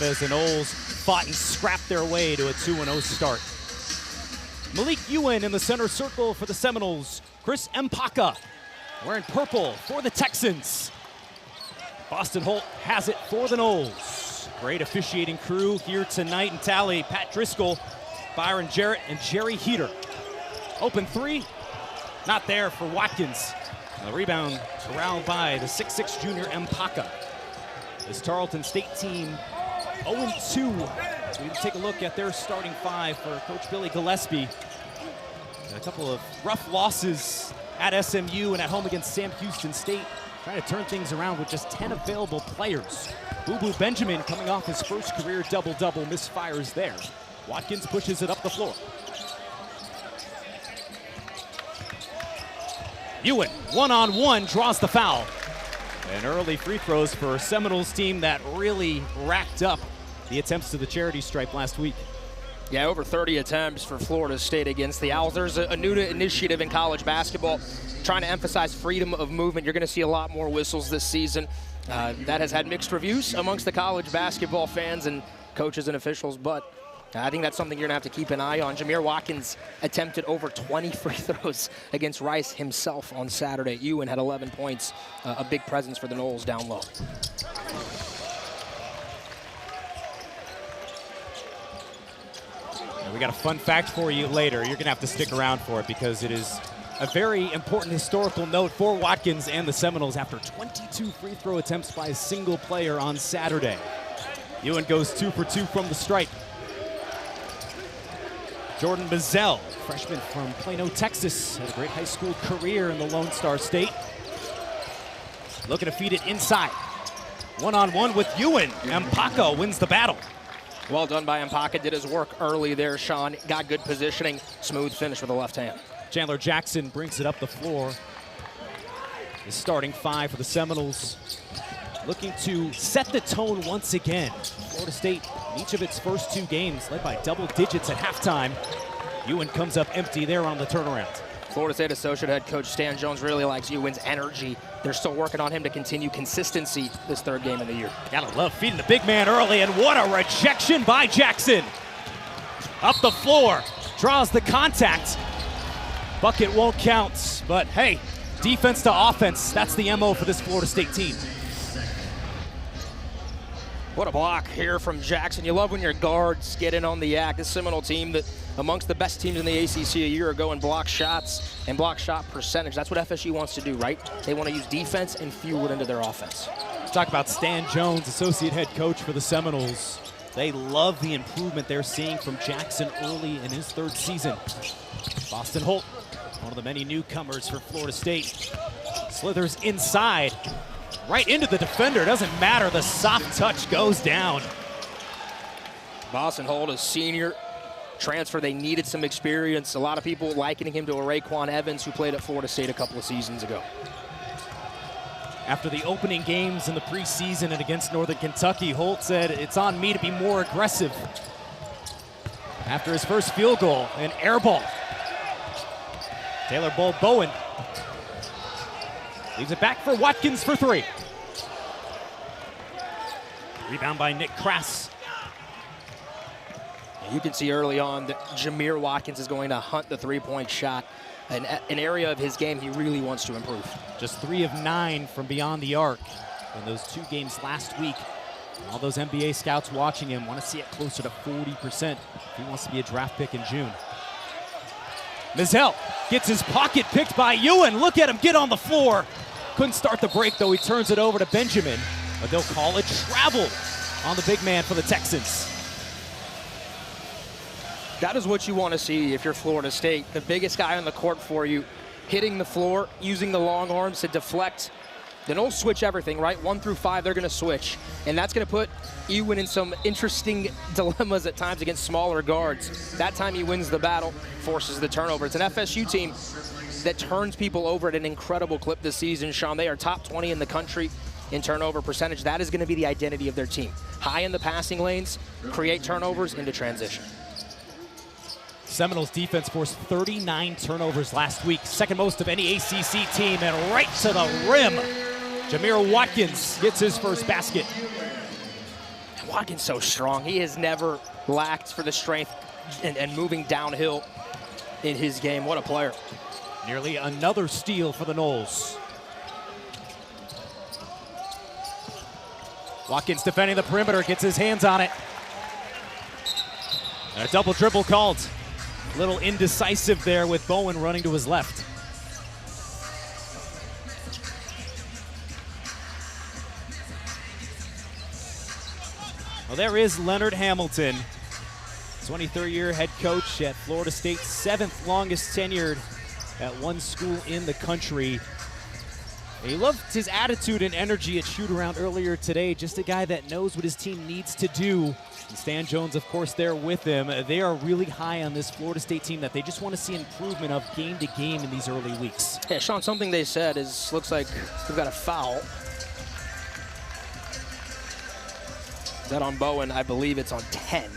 half as the Noles fought and scrapped their way to a 2-0 start. Malik Ewan in the center circle for the Seminoles. Chris Mpaka wearing purple for the Texans. Bostyn Holt has it for the Noles. Great officiating crew here tonight in tally. Pat Driscoll, Byron Jarrett, and Jerry Heater. Open three, not there for Watkins. And the rebound corralled by the 6'6 junior Mpaka. This Tarleton State team 0-2. We can take a look at their starting five for Coach Billy Gillespie. And a couple of rough losses at SMU and at home against Sam Houston State. Trying to turn things around with just 10 available players. Boo Benjamin coming off his first career double-double, misfires there. Watkins pushes it up the floor. Ewan, one-on-one, draws the foul. And early free throws for a Seminoles team that really racked up the attempts to the charity stripe last week. Yeah, over 30 attempts for Florida State against the Owls. There's a new initiative in college basketball trying to emphasize freedom of movement. You're going to see a lot more whistles this season. That has had mixed reviews amongst the college basketball fans and coaches and officials, but I think that's something you're going to have to keep an eye on. Jamir Watkins attempted over 20 free throws against Rice himself on Saturday. Ewan had 11 points, a big presence for the Noles down low. We got a fun fact for you later. You're going to have to stick around for it because it is a very important historical note for Watkins and the Seminoles after 22 free throw attempts by a single player on Saturday. Ewan goes 2 for 2 from the stripe. Jordan Mazzell, freshman from Plano, Texas, had a great high school career in the Lone Star State. Looking to feed it inside. One-on-one with Ewan. Mpaka wins the battle. Well done by Mpaka, did his work early there, Sean. Got good positioning, smooth finish with the left hand. Chandler Jackson brings it up the floor. The starting five for the Seminoles, looking to set the tone once again. Florida State, in each of its first 2 games, led by double digits at halftime. Ewan comes up empty there on the turnaround. Florida State Associate Head Coach Stan Jones really likes Ewan's energy. They're still working on him to continue consistency this 3rd game of the year. Gotta love feeding the big man early, and what a rejection by Jackson. Up the floor, draws the contact. Bucket won't count, but hey, defense to offense, that's the MO for this Florida State team. What a block here from Jackson. You love when your guards get in on the act. This Seminole team that amongst the best teams in the ACC a year ago in block shots and block shot percentage. That's what FSU wants to do, right? They want to use defense and fuel it into their offense. Let's talk about Stan Jones, associate head coach for the Seminoles. They love the improvement they're seeing from Jackson early in his 3rd season. Bostyn Holt, one of the many newcomers for Florida State, slithers inside. Right into the defender, doesn't matter, the soft touch goes down. Bostyn Holt, a senior transfer, they needed some experience. A lot of people likening him to a Raquan Evans who played at Florida State a couple of seasons ago. After the opening games in the preseason and against Northern Kentucky, Holt said, "It's on me to be more aggressive." After his first field goal, an air ball. Taylor Bowen leaves it back for Watkins for 3. Rebound by Nick Crass. You can see early on that Jamir Watkins is going to hunt the 3-point shot, an area of his game he really wants to improve. Just 3 of 9 from beyond the arc in those 2 games last week. All those NBA scouts watching him want to see it closer to 40% if he wants to be a draft pick in June. Mazzell gets his pocket picked by Ewan. Look at him get on the floor. Couldn't start the break, though. He turns it over to Benjamin, but they'll call it travel on the big man for the Texans. That is what you want to see if you're Florida State. The biggest guy on the court for you, hitting the floor, using the long arms to deflect. Then they'll switch everything, right? 1 through 5, they're going to switch. And that's going to put Ewan in some interesting dilemmas at times against smaller guards. That time he wins the battle, forces the turnover. It's an FSU team that turns people over at an incredible clip this season, Sean. They are top 20 in the country in turnover percentage. That is going to be the identity of their team. High in the passing lanes, create turnovers into transition. Seminoles defense forced 39 turnovers last week, 2nd most of any ACC team, and right to the rim. Jamir Watkins gets his first basket. Watkins so strong. He has never lacked for the strength and moving downhill in his game. What a player. Nearly another steal for the Noles. Watkins defending the perimeter, gets his hands on it. And a double dribble called. A little indecisive there with Bowen running to his left. Well, there is Leonard Hamilton, 23rd-year head coach at Florida State, 7th longest tenured at one school in the country. He loved his attitude and energy at shoot-around earlier today. Just a guy that knows what his team needs to do. And Stan Jones, of course, there with him. They are really high on this Florida State team that they just want to see improvement of game to game in these early weeks. Yeah, Sean, something they said is, looks like we've got a foul. Is that on Bowen? I believe it's on 10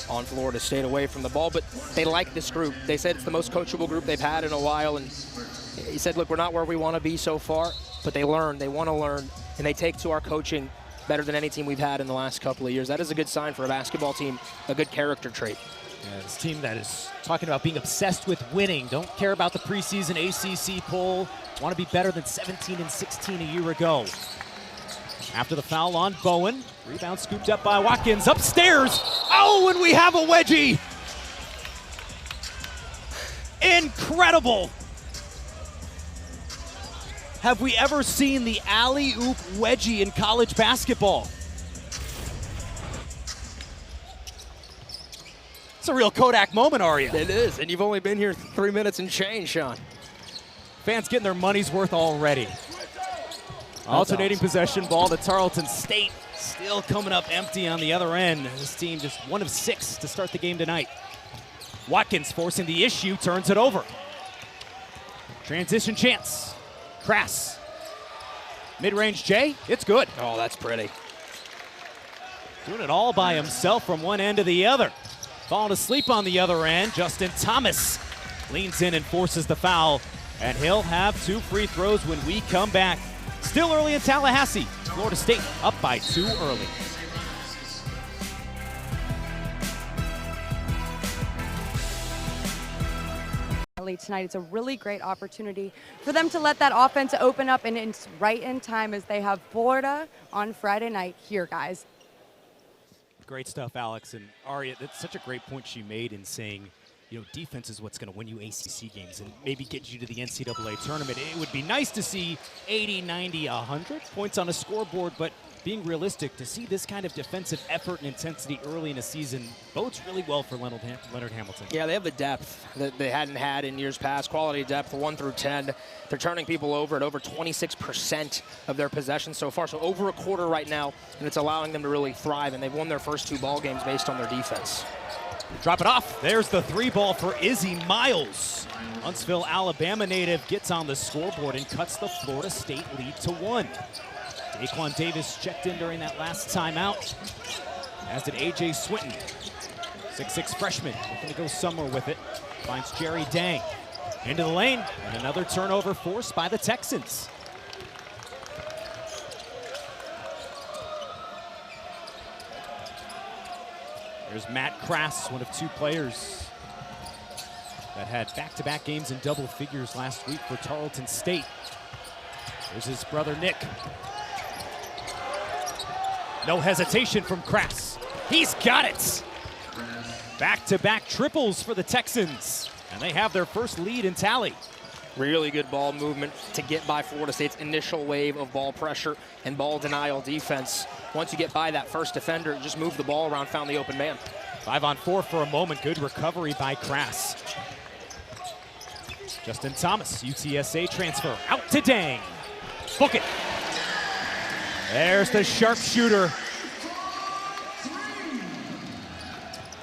on Florida State away from the ball, but they like this group. They said it's the most coachable group they've had in a while, and he said, look, we're not where we want to be so far, but they learn, they want to learn, and they take to our coaching better than any team we've had in the last couple of years. That is a good sign for a basketball team, a good character trait. Yeah, this team that is talking about being obsessed with winning, don't care about the preseason ACC poll, want to be better than 17 and 16 a year ago. After the foul on Bowen, rebound scooped up by Watkins, upstairs. Oh, and we have a wedgie. Incredible. Have we ever seen the alley-oop wedgie in college basketball? It's a real Kodak moment, Aria. It is, and you've only been here 3 minutes and change, Sean. Fans getting their money's worth already. Alternating possession ball to Tarleton State. Still coming up empty on the other end. This team just 1 of 6 to start the game tonight. Watkins forcing the issue, turns it over. Transition chance. Crass. Mid-range J, it's good. Oh, that's pretty. Doing it all by himself from one end to the other. Falling asleep on the other end, Justin Thomas leans in and forces the foul. And he'll have 2 free throws when we come back. Still early in Tallahassee. Florida State up by 2 early. Tonight, it's a really great opportunity for them to let that offense open up, and it's right in time as they have Florida on Friday night here, guys. Great stuff, Alex. And Aria, that's such a great point she made in saying, you know, defense is what's going to win you ACC games and maybe get you to the NCAA tournament. It would be nice to see 80, 90, 100 points on a scoreboard, but being realistic, to see this kind of defensive effort and intensity early in a season bodes really well for Leonard Hamilton. Yeah, they have the depth that they hadn't had in years past. Quality depth, 1 through 10. They're turning people over at over 26% of their possessions so far. So over a quarter right now, and it's allowing them to really thrive. And they've won their first 2 ball games based on their defense. Drop it off. There's the 3 ball for Izzy Miles. Huntsville, Alabama native gets on the scoreboard and cuts the Florida State lead to 1. Daquan Davis checked in during that last timeout, as did A.J. Swinton. 6'6" freshman, looking to go somewhere with it. Finds Jerry Dang into the lane, and another turnover forced by the Texans. There's Matt Crass, one of 2 players that had back-to-back games in double figures last week for Tarleton State. There's his brother Nick. No hesitation from Crass. He's got it. Back-to-back triples for the Texans, and they have their first lead in tally. Really good ball movement to get by Florida State's initial wave of ball pressure and ball denial defense. Once you get by that first defender, just move the ball around, found the open man. 5-on-4 for a moment. Good recovery by Crass. Justin Thomas, UTSA transfer, out to Dang. Book it. There's the sharpshooter.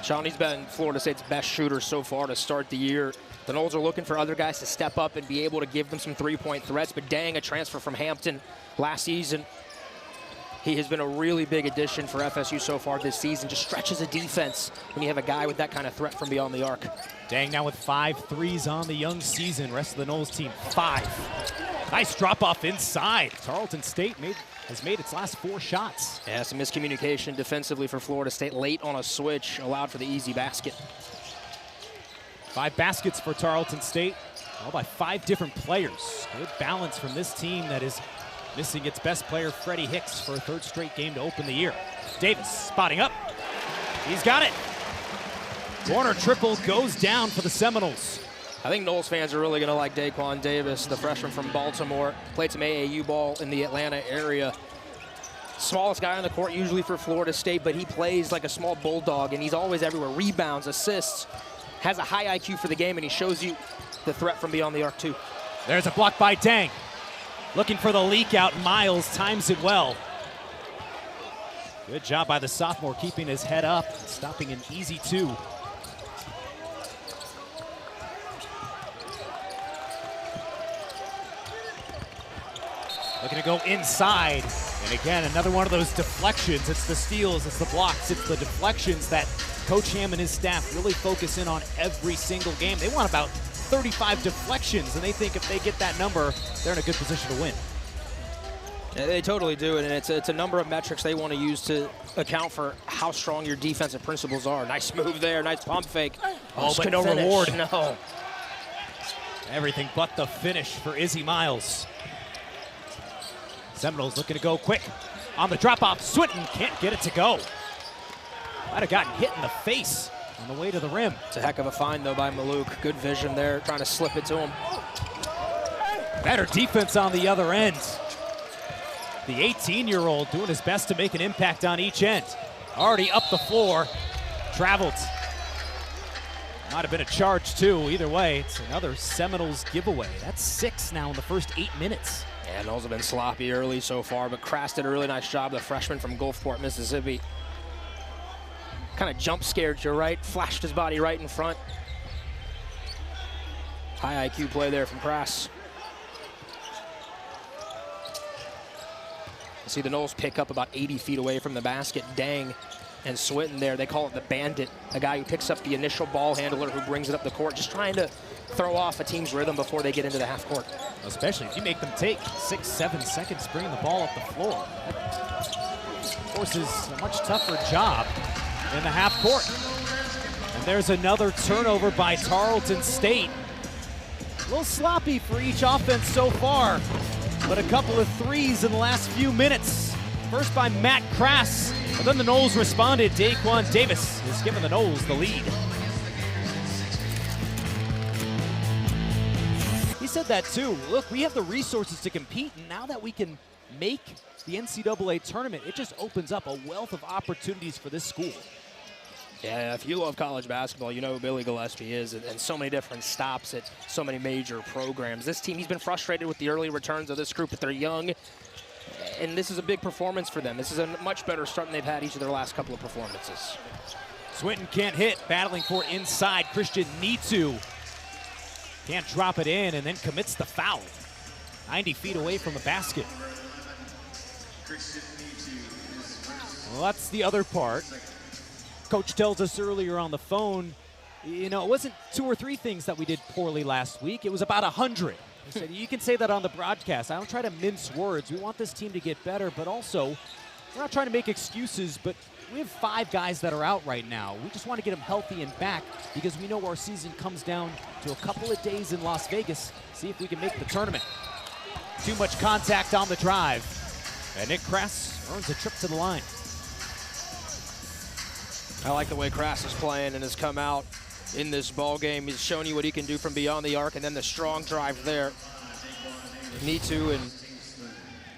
Sean, he's been Florida State's best shooter so far to start the year. The Noles are looking for other guys to step up and be able to give them some 3-point threats, but Dang, a transfer from Hampton last season, He has been a really big addition for FSU so far this season. Just stretches a defense when you have a guy with that kind of threat from beyond the arc. Dang now with 5 threes on the young season. Rest of the Noles team, 5. Nice drop off inside. Tarleton State has made its last 4 shots. Yeah, some miscommunication defensively for Florida State. Late on a switch, allowed for the easy basket. 5 baskets for Tarleton State, all by 5 different players. Good balance from this team that is missing its best player, Freddie Hicks, for a 3rd straight game to open the year. Davis spotting up. He's got it. Corner triple goes down for the Seminoles. I think Noles fans are really going to like Daquan Davis, the freshman from Baltimore. Played some AAU ball in the Atlanta area. Smallest guy on the court usually for Florida State, but he plays like a small bulldog, and he's always everywhere. Rebounds, assists, has a high IQ for the game, and he shows you the threat from beyond the arc too. There's a block by Dang. Looking for the leak out. Miles times it well. Good job by the sophomore keeping his head up, stopping an easy 2. Looking to go inside. And again, another one of those deflections. It's the steals, it's the blocks, it's the deflections that Coach Ham and his staff really focus in on every single game. They want about 35 deflections, and they think if they get that number, they're in a good position to win. Yeah, they totally do, and it's a number of metrics they want to use to account for how strong your defensive principles are. Nice move there, nice pump fake. Oh, but no reward. No. Everything but the finish for Izzy Miles. Seminoles looking to go quick. On the drop-off, Swinton can't get it to go. Might have gotten hit in the face on the way to the rim. It's a heck of a find, though, by Maluk. Good vision there, trying to slip it to him. Better defense on the other end. The 18-year-old doing his best to make an impact on each end. Already up the floor, traveled. Might have been a charge, too. Either way, it's another Seminoles giveaway. That's 6 now in the first 8 minutes. Yeah, Noles have been sloppy early so far, but Crass did a really nice job, the freshman from Gulfport, Mississippi. Kind of jump scared you, right? Flashed his body right in front. High IQ play there from Crass. See the Noles pick up about 80 feet away from the basket. Dang and Swinton there. They call it the bandit, a guy who picks up the initial ball handler who brings it up the court, just trying to throw off a team's rhythm before they get into the half court. Especially if you make them take 6-7 seconds bringing the ball up the floor. That forces a much tougher job in the half court. And there's another turnover by Tarleton State. A little sloppy for each offense so far, but a couple of threes in the last few minutes. First by Matt Crass, but then the Noles responded. Daquan Davis has given the Noles the lead. He said that too. Look, we have the resources to compete, and now that we can make the NCAA tournament, it just opens up a wealth of opportunities for this school. Yeah, if you love college basketball, you know who Billy Gillespie is, and so many different stops at so many major programs. This team, he's been frustrated with the early returns of this group, but they're young, and this is a big performance for them. This is a much better start than they've had each of their last couple of performances. Swinton can't hit, battling for it inside. Christian Nitu can't drop it in and then commits the foul. 90 feet away from the basket. Well, that's the other part. Coach tells us earlier on the phone, you know, it wasn't 2 or 3 things that we did poorly last week. It was about 100. He said, you can say that on the broadcast. I don't try to mince words. We want this team to get better, but also we're not trying to make excuses, but we have 5 guys that are out right now. We just want to get them healthy and back because we know our season comes down to a couple of days in Las Vegas. See if we can make the tournament. Too much contact on the drive. And Nick Crass earns a trip to the line. I like the way Crass is playing and has come out in this ball game. He's shown you what he can do from beyond the arc, and then the strong drive there. Nitu, and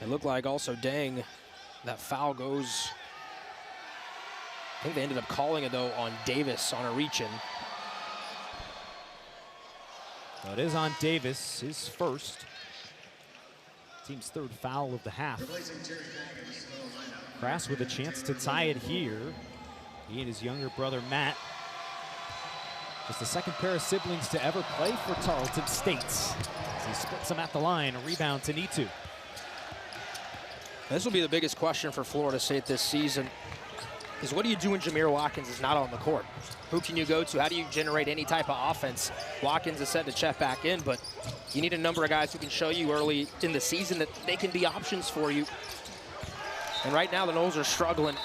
it looked like also Dang, that foul goes. I think they ended up calling it though on Davis on a reach-in. Well, it is on Davis, his first. Team's 3rd foul of the half. Crass with a chance to tie it here. He and his younger brother, Matt. Just the 2nd pair of siblings to ever play for Tarleton State. As he splits them at the line, a rebound to Nitu. This will be the biggest question for Florida State this season, is what do you do when Jamir Watkins is not on the court? Who can you go to? How do you generate any type of offense? Watkins is set to check back in, but you need a number of guys who can show you early in the season that they can be options for you. And right now, the Noles are struggling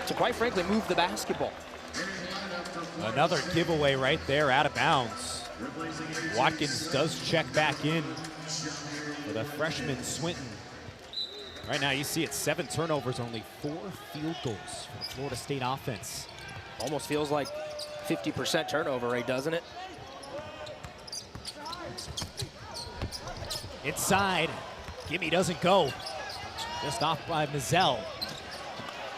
to, quite frankly, move the basketball. Another giveaway right there, out of bounds. Watkins does check back in for the freshman Swinton. Right now, you see it, 7 turnovers, only 4 field goals for the Florida State offense. Almost feels like 50% turnover rate, doesn't it? Inside, Gimme doesn't go. Just off by Mizell.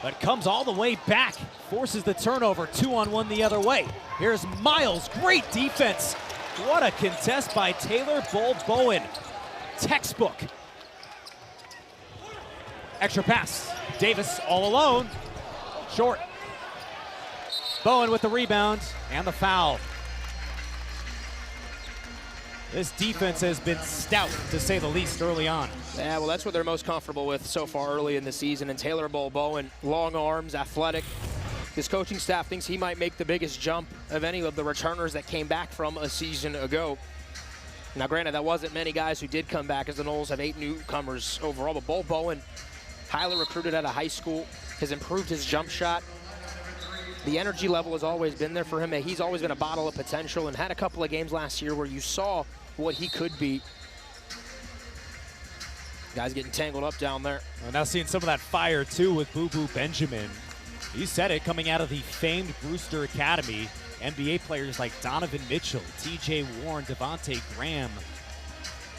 But comes all the way back, forces the turnover, 2-on-1 the other way. Here's Miles, great defense. What a contest by Taylor Bowen. Textbook. Extra pass, Davis all alone, short. Bowen with the rebound and the foul. This defense has been stout, to say the least, early on. Yeah, well, that's what they're most comfortable with so far early in the season. And Taylor Bowen, long arms, athletic. His coaching staff thinks he might make the biggest jump of any of the returners that came back from a season ago. Now, granted, that wasn't many guys who did come back, as the Noles have 8 newcomers overall, but Bowen, highly recruited out of high school, has improved his jump shot. The energy level has always been there for him. He's always been a bottle of potential and had a couple of games last year where you saw what he could be. Guys getting tangled up down there. Well, now seeing some of that fire, too, with Boo Boo Benjamin. You said it, coming out of the famed Brewster Academy. NBA players like Donovan Mitchell, TJ Warren, Devontae Graham,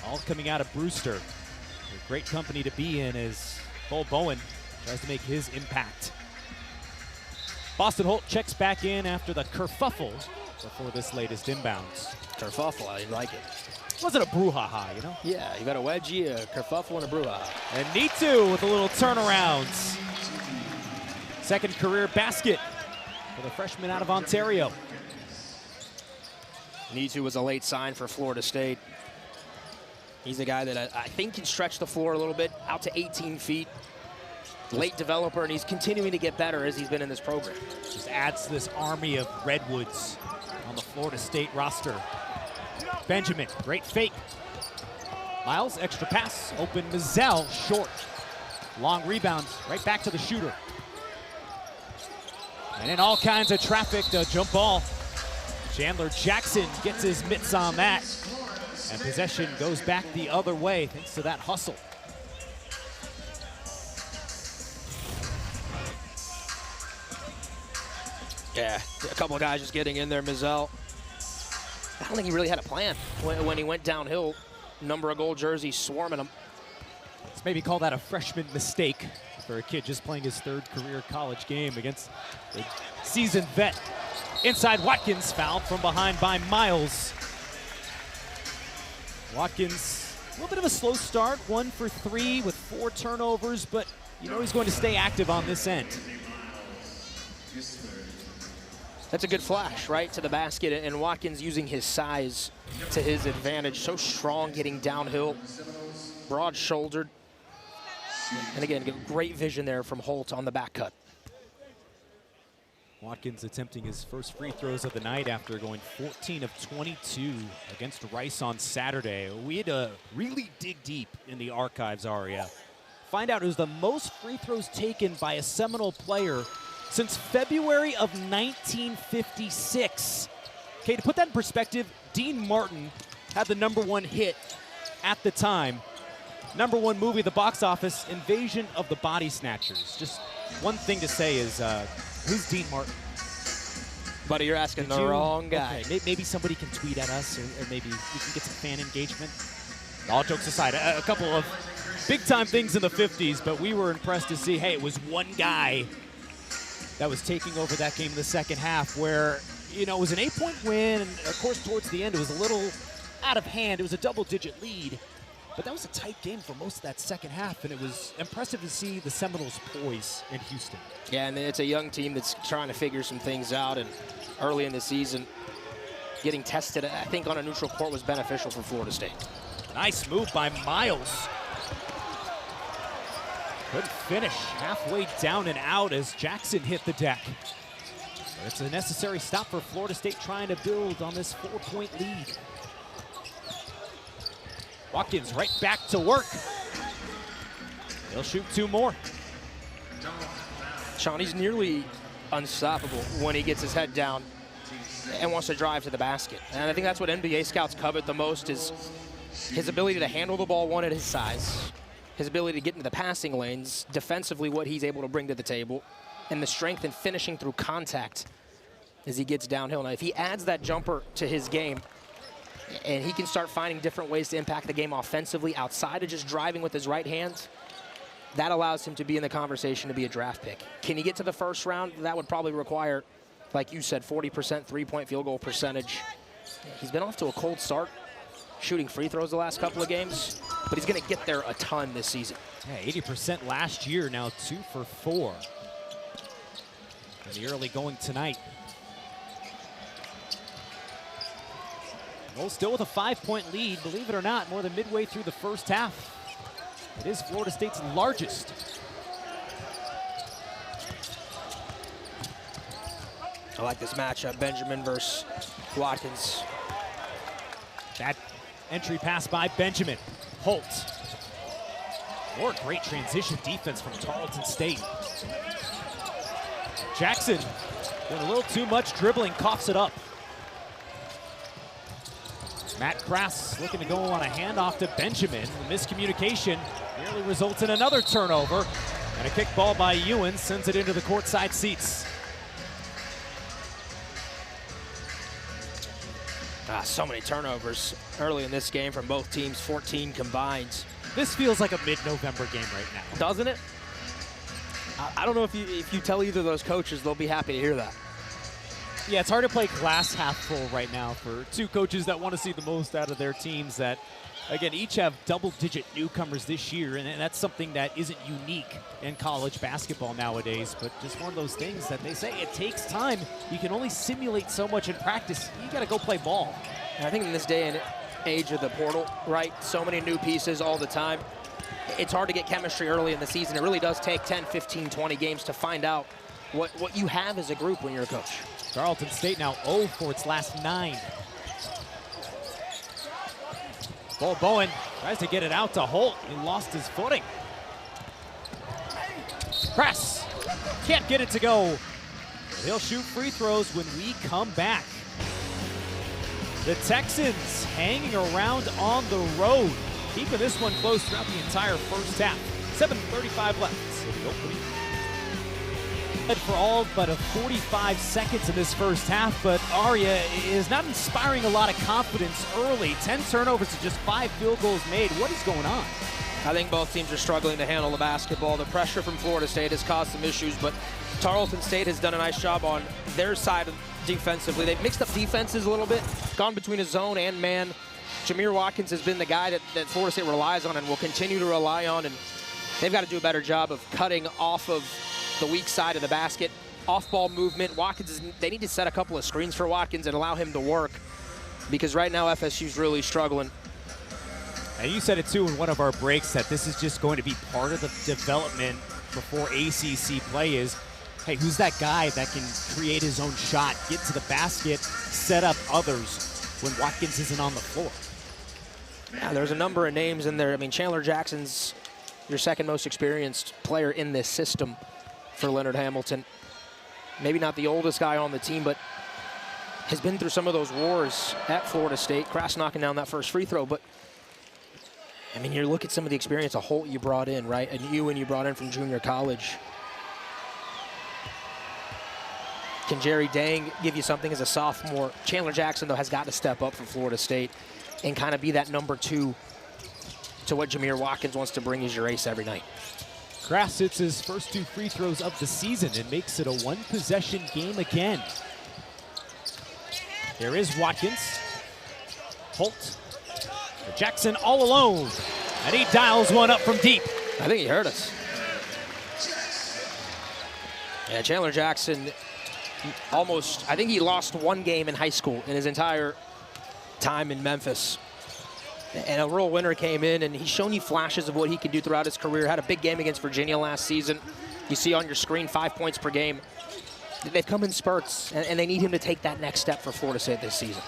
all coming out of Brewster. A great company to be in as Bowen tries to make his impact. Boston Holt checks back in after the kerfuffle before this latest inbounds. Kerfuffle, I like it. Wasn't a brouhaha, you know? Yeah, you got a wedgie, a kerfuffle, and a brouhaha. And Nitu with a little turnarounds. Second career basket for the freshman out of Ontario. Nitu was a late sign for Florida State. He's a guy that I think can stretch the floor a little bit, out to 18 feet. Late developer, and he's continuing to get better as he's been in this program. Just adds to this army of Redwoods on the Florida State roster. Benjamin, great fake. Miles, extra pass, open Mizell, short. Long rebound, right back to the shooter. And in all kinds of traffic, the jump ball. Chandler Jackson gets his mitts on that. And possession goes back the other way thanks to that hustle. Yeah, a couple of guys just getting in there. Mizell, I don't think he really had a plan when he went downhill. Number of gold jerseys swarming him. Let's maybe call that a freshman mistake for a kid just playing his 3rd career college game against the seasoned vet. Inside Watkins, fouled from behind by Miles. Watkins, a little bit of a slow start, 1 for 3 with 4 turnovers, but you know he's going to stay active on this end. That's a good flash, right, to the basket, and Watkins using his size to his advantage. So strong getting downhill, broad-shouldered. And again, great vision there from Holt on the back cut. Watkins attempting his first free throws of the night after going 14 of 22 against Rice on Saturday. We had to really dig deep in the archives, Aria. Find out it was the most free throws taken by a Seminole player since February of 1956. Okay, to put that in perspective, Dean Martin had the #1 hit at the time. #1 movie at the box office, Invasion of the Body Snatchers. Just one thing to say is, who's Dean Martin? Buddy, you're asking the wrong guy. Okay, maybe somebody can tweet at us, or maybe we can get some fan engagement. All jokes aside, a couple of big-time things in the 50s, but we were impressed to see, hey, it was one guy that was taking over that game in the second half where, you know, it was an 8-point win, and of course towards the end it was a little out of hand. It was a double-digit lead, but that was a tight game for most of that second half, and it was impressive to see the Seminoles poise in Houston. Yeah, and it's a young team that's trying to figure some things out, and early in the season, getting tested, I think, on a neutral court was beneficial for Florida State. Nice move by Miles. Couldn't finish, halfway down and out as Jackson hit the deck. But it's a necessary stop for Florida State trying to build on this 4-point lead. Watkins right back to work. He'll shoot 2 more. Shawnee's nearly unstoppable when he gets his head down and wants to drive to the basket. And I think that's what NBA scouts covet the most, is his ability to handle the ball, one, at his size, his ability to get into the passing lanes, defensively what he's able to bring to the table, and the strength in finishing through contact as he gets downhill. Now, if he adds that jumper to his game, and he can start finding different ways to impact the game offensively outside of just driving with his right hand, that allows him to be in the conversation to be a draft pick. Can he get to the first round? That would probably require, like you said, 40% three-point field goal percentage. He's been off to a cold start, shooting free throws the last couple of games, but he's going to get there a ton this season. Yeah, 80% last year, now 2 for 4 in the early going tonight. Noles still with a 5-point lead, believe it or not, more than midway through the first half. It is Florida State's largest. I like this matchup, Benjamin versus Watkins. That entry pass by Benjamin. Holt. More great transition defense from Tarleton State. Jackson doing a little too much dribbling, coughs it up. Matt Krass looking to go on a handoff to Benjamin. The miscommunication nearly results in another turnover. And a kick ball by Ewan sends it into the courtside seats. So many turnovers early in this game from both teams, 14 combined. This feels like a mid-November game right now. Doesn't it? I don't know if you tell either of those coaches, they'll be happy to hear that. Yeah, it's hard to play glass half full right now for 2 coaches that want to see the most out of their teams that, again, each have double-digit newcomers this year, and that's something that isn't unique in college basketball nowadays, but just one of those things that they say it takes time. You can only simulate so much in practice. You got to go play ball. And I think in this day and age of the portal, right, so many new pieces all the time, it's hard to get chemistry early in the season. It really does take 10, 15, 20 games to find out what you have as a group when you're a coach. Tarleton State now 0 for its last 9. Bowen tries to get it out to Holt. He lost his footing. Press. Can't get it to go. He'll shoot free throws when we come back. The Texans hanging around on the road, keeping this one close throughout the entire first half. 7:35 left. So the opening for all but 45 seconds in this first half, but Arya is not inspiring a lot of confidence early. 10 turnovers to just 5 field goals made. What is going on? I think both teams are struggling to handle the basketball. The pressure from Florida State has caused some issues, but Tarleton State has done a nice job on their side defensively. They've mixed up defenses a little bit, gone between a zone and man. Jamir Watkins has been the guy that Florida State relies on and will continue to rely on, and they've got to do a better job of cutting off of the weak side of the basket. Off-ball movement. Watkins, they need to set a couple of screens for Watkins and allow him to work, because right now FSU's really struggling. And you said it too in one of our breaks that this is just going to be part of the development before ACC play is, hey, who's that guy that can create his own shot, get to the basket, set up others when Watkins isn't on the floor? Yeah, there's a number of names in there. I mean, Chandler Jackson's your second most experienced player in this system for Leonard Hamilton. Maybe not the oldest guy on the team, but has been through some of those wars at Florida State. Krass knocking down that first free throw, but I mean, you look at some of the experience of Holt you brought in, right? And you brought in from junior college. Can Jerry Dang give you something as a sophomore? Chandler Jackson, though, has got to step up for Florida State and kind of be that number 2 to what Jamir Watkins wants to bring as your ace every night. Krass hits his first 2 free throws of the season and makes it a 1-possession game again. There is Watkins. Holt. Jackson all alone. And he dials one up from deep. I think he heard us. Yeah, Chandler Jackson almost, I think he lost 1 game in high school in his entire time in Memphis. And a real winner came in, and he's shown you flashes of what he can do throughout his career. Had a big game against Virginia last season. You see on your screen 5 points per game. They've come in spurts, and they need him to take that next step for Florida State this season.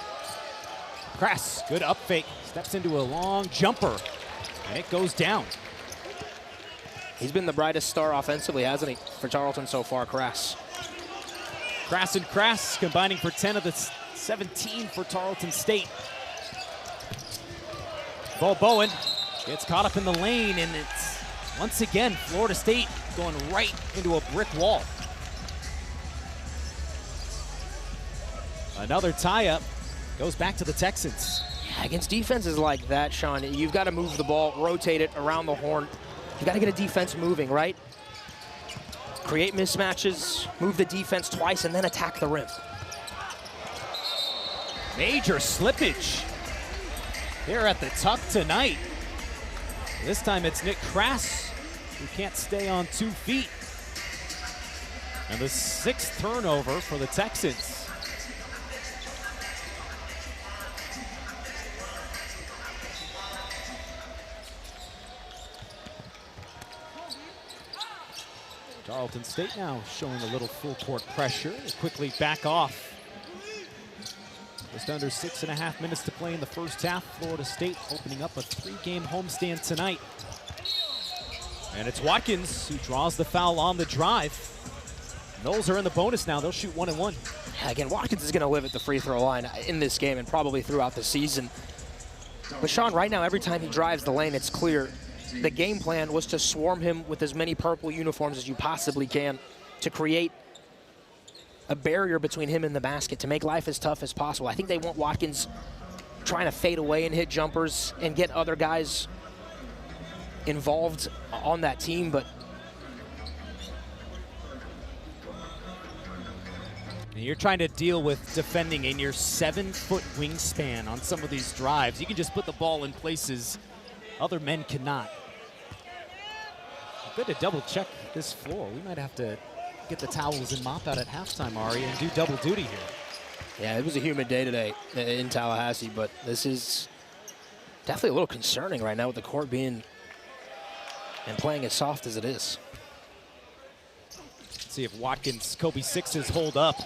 Kress, good up fake, steps into a long jumper, and it goes down. He's been the brightest star offensively, hasn't he, for Tarleton so far, Kress. Kress and Kress combining for 10 of the 17 for Tarleton State. Bowen gets caught up in the lane, and it's once again Florida State going right into a brick wall. Another tie-up goes back to the Texans. Yeah, against defenses like that, Sean, you've got to move the ball, rotate it around the horn. You've got to get a defense moving, right? Create mismatches, move the defense twice, and then attack the rim. Major slippage here at the tuck tonight. This time it's Nick Kress who can't stay on 2 feet. And the 6th turnover for the Texans. Tarleton State now showing a little full court pressure. They quickly back off. Just under 6.5 minutes to play in the first half. Florida State opening up a 3-game homestand tonight. And it's Watkins who draws the foul on the drive. Noles are in the bonus now. They'll shoot 1 and 1. Yeah, again, Watkins is going to live at the free throw line in this game and probably throughout the season. But Sean, right now, every time he drives the lane, it's clear the game plan was to swarm him with as many purple uniforms as you possibly can to create a barrier between him and the basket, to make life as tough as possible. I think they want Watkins trying to fade away and hit jumpers and get other guys involved on that team, but you're trying to deal with defending in your 7-foot wingspan on some of these drives. You can just put the ball in places other men cannot. Good to double check this floor. We might have to get the towels and mop out at halftime, Ari, and do double duty here. Yeah, it was a humid day today in Tallahassee, but this is definitely a little concerning right now with the court being and playing as soft as it is. Let's see if Watkins, Kobe Sixes hold up.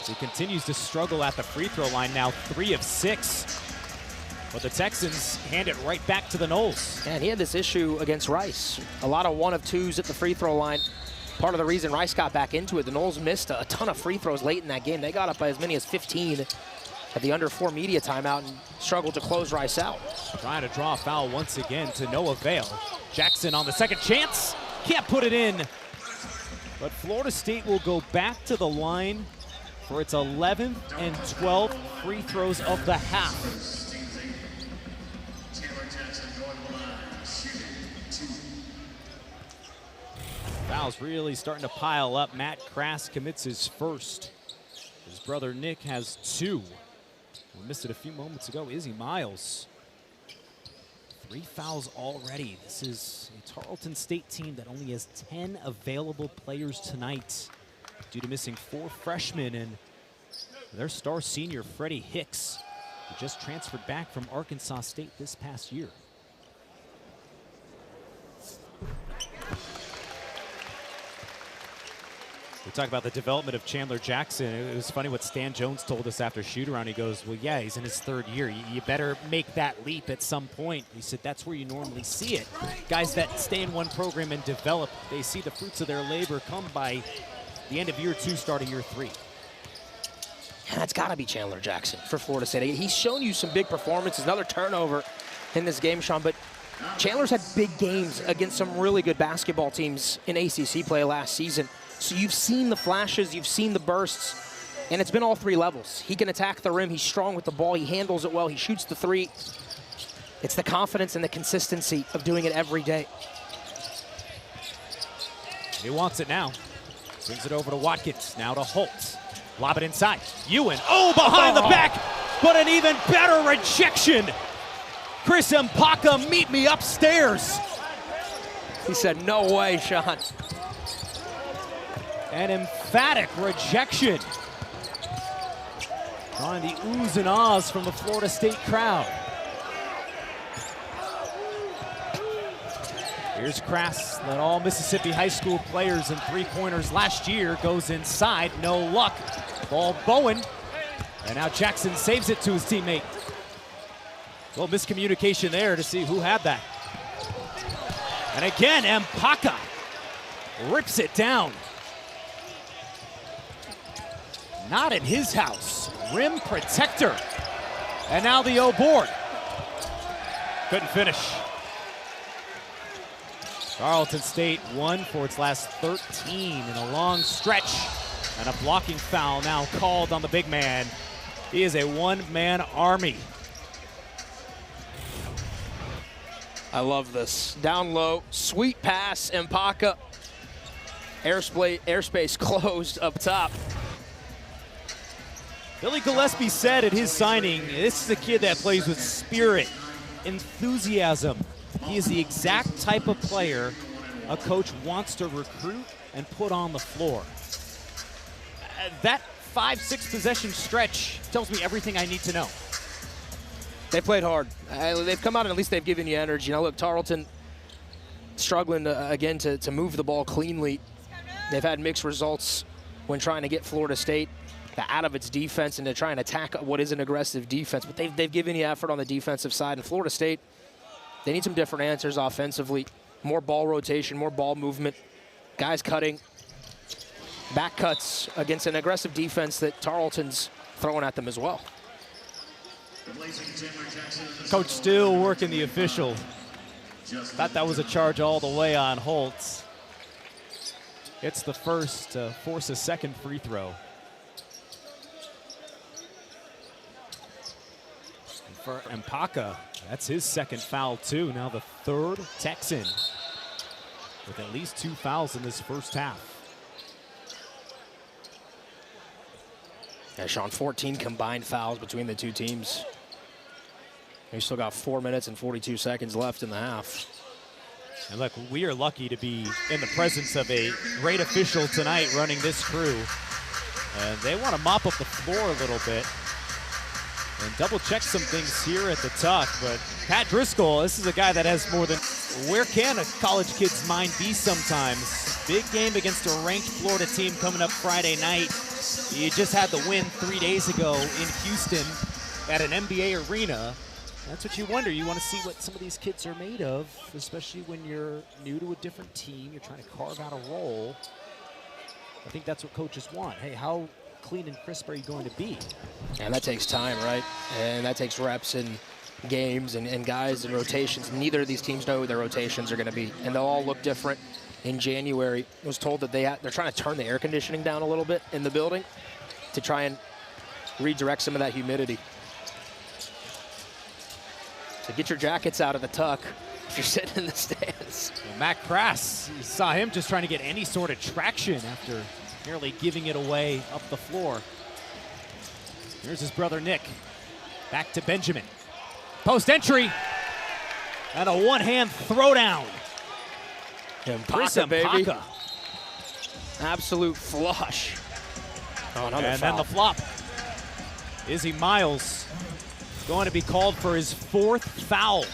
He continues to struggle at the free throw line now, 3 of 6. But the Texans hand it right back to the Noles. And he had this issue against Rice. A lot of 1 of 2s at the free throw line. Part of the reason Rice got back into it, the Noles missed a ton of free throws late in that game. They got up by as many as 15 at the under 4 media timeout and struggled to close Rice out. Trying to draw a foul once again to no avail. Jackson on the second chance, can't put it in. But Florida State will go back to the line for its 11th and 12th free throws of the half. Fouls really starting to pile up. Matt Kress commits his first. His brother Nick has 2. We missed it a few moments ago. Izzy Miles. 3 fouls already. This is a Tarleton State team that only has 10 available players tonight due to missing 4 freshmen and their star senior, Freddie Hicks, who just transferred back from Arkansas State this past year. We talk about the development of Chandler Jackson. It was funny what Stan Jones told us after shoot-around. He goes, well, yeah, he's in his 3rd year. You better make that leap at some point. He said that's where you normally see it. Guys that stay in one program and develop, they see the fruits of their labor come by the end of year 2, starting year 3. And that's got to be Chandler Jackson for Florida State. He's shown you some big performances, another turnover in this game, Sean, but Chandler's had big games against some really good basketball teams in ACC play last season. So you've seen the flashes, you've seen the bursts, and it's been all 3 levels. He can attack the rim, he's strong with the ball, he handles it well, he shoots the 3. It's the confidence and the consistency of doing it every day. He wants it now. Brings it over to Watkins, now to Holt. Lob it inside. Ewan, oh, behind the back, but an even better rejection. Chris Mpaka, meet me upstairs. He said, no way, Sean. An emphatic rejection. Drawing the oohs and ahs from the Florida State crowd. Here's Crass, led all Mississippi high school players in three-pointers last year, goes inside, no luck. Ball Bowen, and now Jackson saves it to his teammate. A little miscommunication there to see who had that. And again, Mpaka rips it down. Not in his house, rim protector. And now the O board. Couldn't finish. Tarleton State won for its last 13 in a long stretch. And a blocking foul now called on the big man. He is a one-man army. I love this. Down low, sweet pass, Mpaka. Airspace closed up top. Billy Gillespie said at his signing, this is a kid that plays with spirit, enthusiasm. He is the exact type of player a coach wants to recruit and put on the floor. That 5-6 possession stretch tells me everything I need to know. They played hard. They've come out and at least they've given you energy. Now look, Tarleton struggling again to move the ball cleanly. They've had mixed results when trying to get Florida State out of its defense and to try and attack what is an aggressive defense. But they've given you effort on the defensive side. And Florida State, they need some different answers offensively. More ball rotation, more ball movement, guys cutting, back cuts against an aggressive defense that Tarleton's throwing at them as well. Coach still working the official. Thought that was a charge all the way on Holt. It's the first to force a second free throw. And for Mpaka, that's his second foul too. Now the third Texan with at least 2 fouls in this first half. Yeah, Sean, 14 combined fouls between the two teams. We still got 4 minutes and 42 seconds left in the half. And look, we are lucky to be in the presence of a great official tonight running this crew. And they want to mop up the floor a little bit and double check some things here at the tuck. But Pat Driscoll, this is a guy that has more than, where can a college kid's mind be sometimes? Big game against a ranked Florida team coming up Friday night. You just had the win 3 days ago in Houston at an NBA arena. That's what you wonder. You want to see what some of these kids are made of, especially when you're new to a different team. You're trying to carve out a role. I think that's what coaches want. Hey, how clean and crisp are you going to be? And that takes time, right? And that takes reps and games and guys and rotations. Neither of these teams know who their rotations are going to be, and they'll all look different. In January, I was told that they're trying to turn the air conditioning down a little bit in the building to try and redirect some of that humidity. So get your jackets out of the tuck if you're sitting in the stands. Well, Matt Crass, you saw him just trying to get any sort of traction after nearly giving it away up the floor. Here's his brother Nick. Back to Benjamin. Post entry. And a one-hand throwdown. Mpaka, baby. Absolute flush. Oh, another and foul. then the flop. Izzy Miles going to be called for his 4th foul.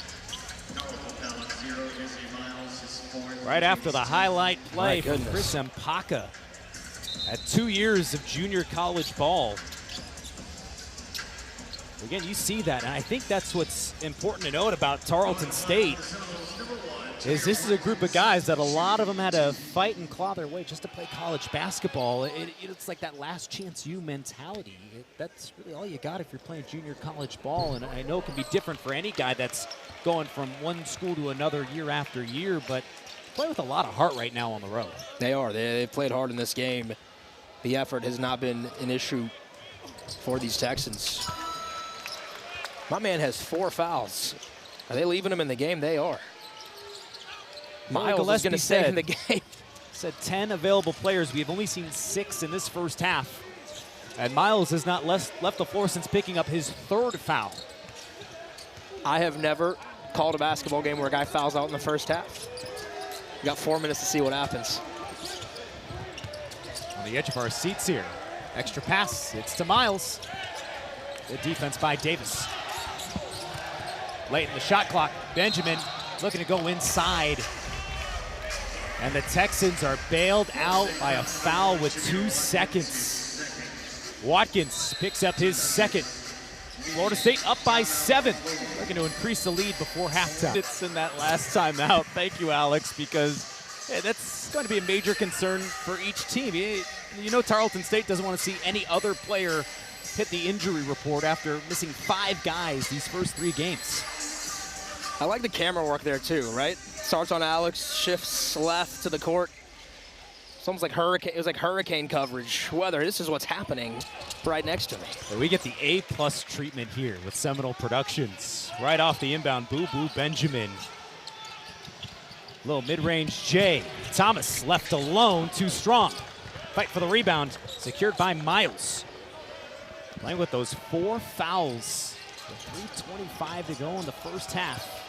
Right after the highlight play from Chris Mpaka at 2 years of junior college ball. Again, you see that, and I think that's what's important to note about Tarleton State. Is this is a group of guys that a lot of them had to fight and claw their way just to play college basketball. It's like that last chance you mentality. That's really all you got if you're playing junior college ball. And I know it can be different for any guy that's going from one school to another year after year, but play with a lot of heart right now on the road. They are. They've played hard in this game. The effort has not been an issue for these Texans. My man has 4 fouls. Are they leaving him in the game? They are. Miles is going to stay in the game. Said 10 available players. We have only seen 6 in this first half. And Miles has not left the floor since picking up his 3rd foul. I have never called a basketball game where a guy fouls out in the first half. We got 4 minutes to see what happens. On the edge of our seats here. Extra pass. It's to Miles. Good defense by Davis. Late in the shot clock. Benjamin looking to go inside. And the Texans are bailed out by a foul with 2 seconds. Watkins picks up his second. Florida State up by 7. Looking to increase the lead before halftime. It's in that last timeout. Thank you, Alex, because that's going to be a major concern for each team. You know Tarleton State doesn't want to see any other player hit the injury report after missing 5 guys these first 3 games. I like the camera work there too, right? Starts on Alex, shifts left to the court. It's almost like hurricane. It was like hurricane coverage. Weather. This is what's happening right next to me. So we get the A+ treatment here with Seminole Productions. Right off the inbound, Boo Boo Benjamin. Little mid-range J. Thomas left alone, too strong. Fight for the rebound, secured by Miles. Playing with those 4 fouls. With 3:25 to go in the first half.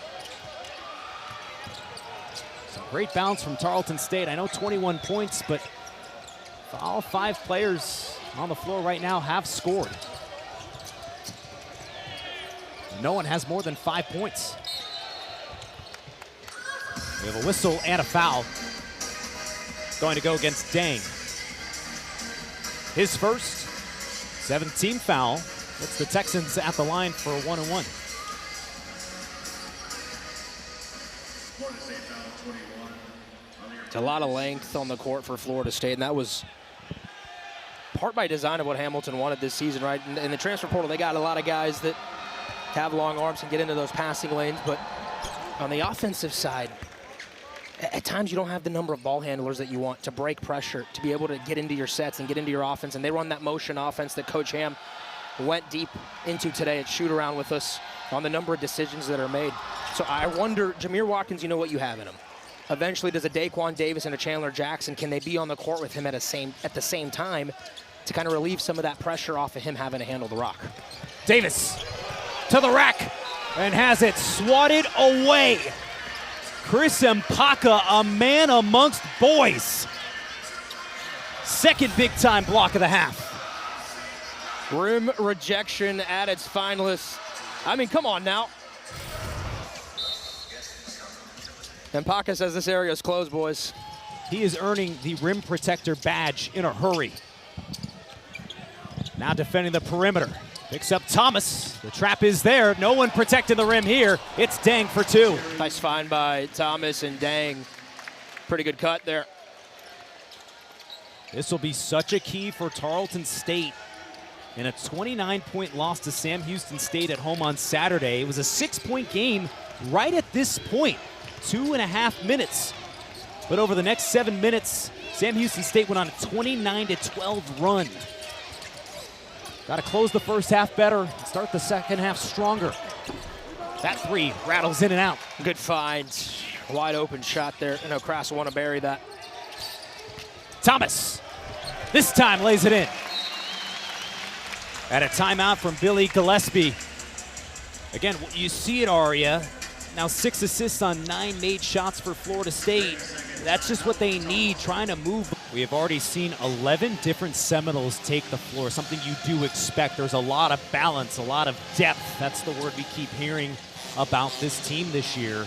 Some great bounce from Tarleton State. I know 21 points, but all 5 players on the floor right now have scored. No one has more than 5 points. We have a whistle and a foul. Going to go against Dang. His first, 17th foul. Puts the Texans at the line for a 1-and-1. It's a lot of length on the court for Florida State, and that was part by design of what Hamilton wanted this season, right? In the transfer portal, they got a lot of guys that have long arms and get into those passing lanes, but on the offensive side, at times you don't have the number of ball handlers that you want to break pressure, to be able to get into your sets and get into your offense, and they run that motion offense that Coach Ham went deep into today at shoot-around with us on the number of decisions that are made. So I wonder, Jamir Watkins, you know what you have in him. Eventually, does a Daquan Davis and a Chandler Jackson, can they be on the court with him at the same time to kind of relieve some of that pressure off of him having to handle the rock? Davis to the rack and has it swatted away. Chris Mpaka, a man amongst boys. Second big-time block of the half. Rim rejection at its finest. I mean, come on now. Mpaka says this area is closed, boys. He is earning the rim protector badge in a hurry. Now defending the perimeter. Picks up Thomas. The trap is there. No one protecting the rim here. It's Dang for 2. Nice find by Thomas and Dang. Pretty good cut there. This will be such a key for Tarleton State in a 29-point loss to Sam Houston State at home on Saturday. It was a 6-point game right at this point. 2.5 minutes. But over the next 7 minutes, Sam Houston State went on a 29-12 run. Got to close the first half better, start the second half stronger. That 3 rattles in and out. Good find. Wide open shot there. I know Crass will want to bury that. Thomas, this time lays it in. At a timeout from Billy Gillespie. Again, you see it, Aria. Now 6 assists on 9 made shots for Florida State. That's just what they need, trying to move. We have already seen 11 different Seminoles take the floor, something you do expect. There's a lot of balance, a lot of depth. That's the word we keep hearing about this team this year.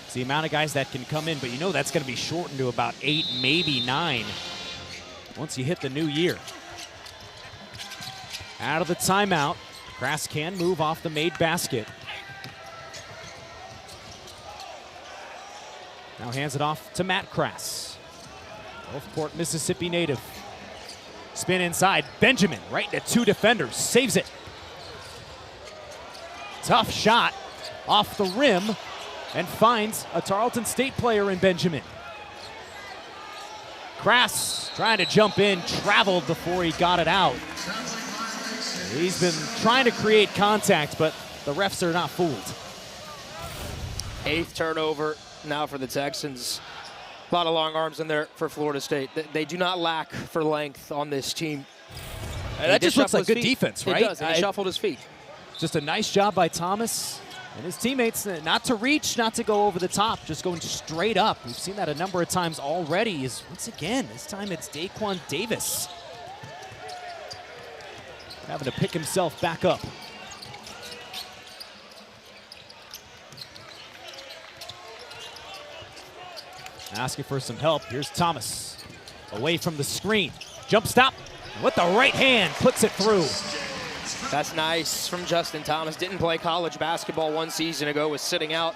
It's the amount of guys that can come in, but you know that's going to be shortened to about 8, maybe 9 once you hit the new year. Out of the timeout, Crass can move off the made basket. Now hands it off to Matt Crass. Gulfport, Mississippi native. Spin inside, Benjamin right into 2 defenders, saves it. Tough shot off the rim and finds a Tarleton State player in Benjamin. Crass trying to jump in, traveled before he got it out. He's been trying to create contact, but the refs are not fooled. 8th turnover now for the Texans. A lot of long arms in there for Florida State. They do not lack for length on this team. That just looks like good defense, right? It does, and he shuffled his feet. Just a nice job by Thomas and his teammates, not to reach, not to go over the top, just going straight up. We've seen that a number of times already. Once again, this time it's Daquan Davis having to pick himself back up. Asking for some help. Here's Thomas. Away from the screen. Jump stop. With the right hand, puts it through. That's nice from Justin Thomas. Didn't play college basketball 1 season ago, was sitting out.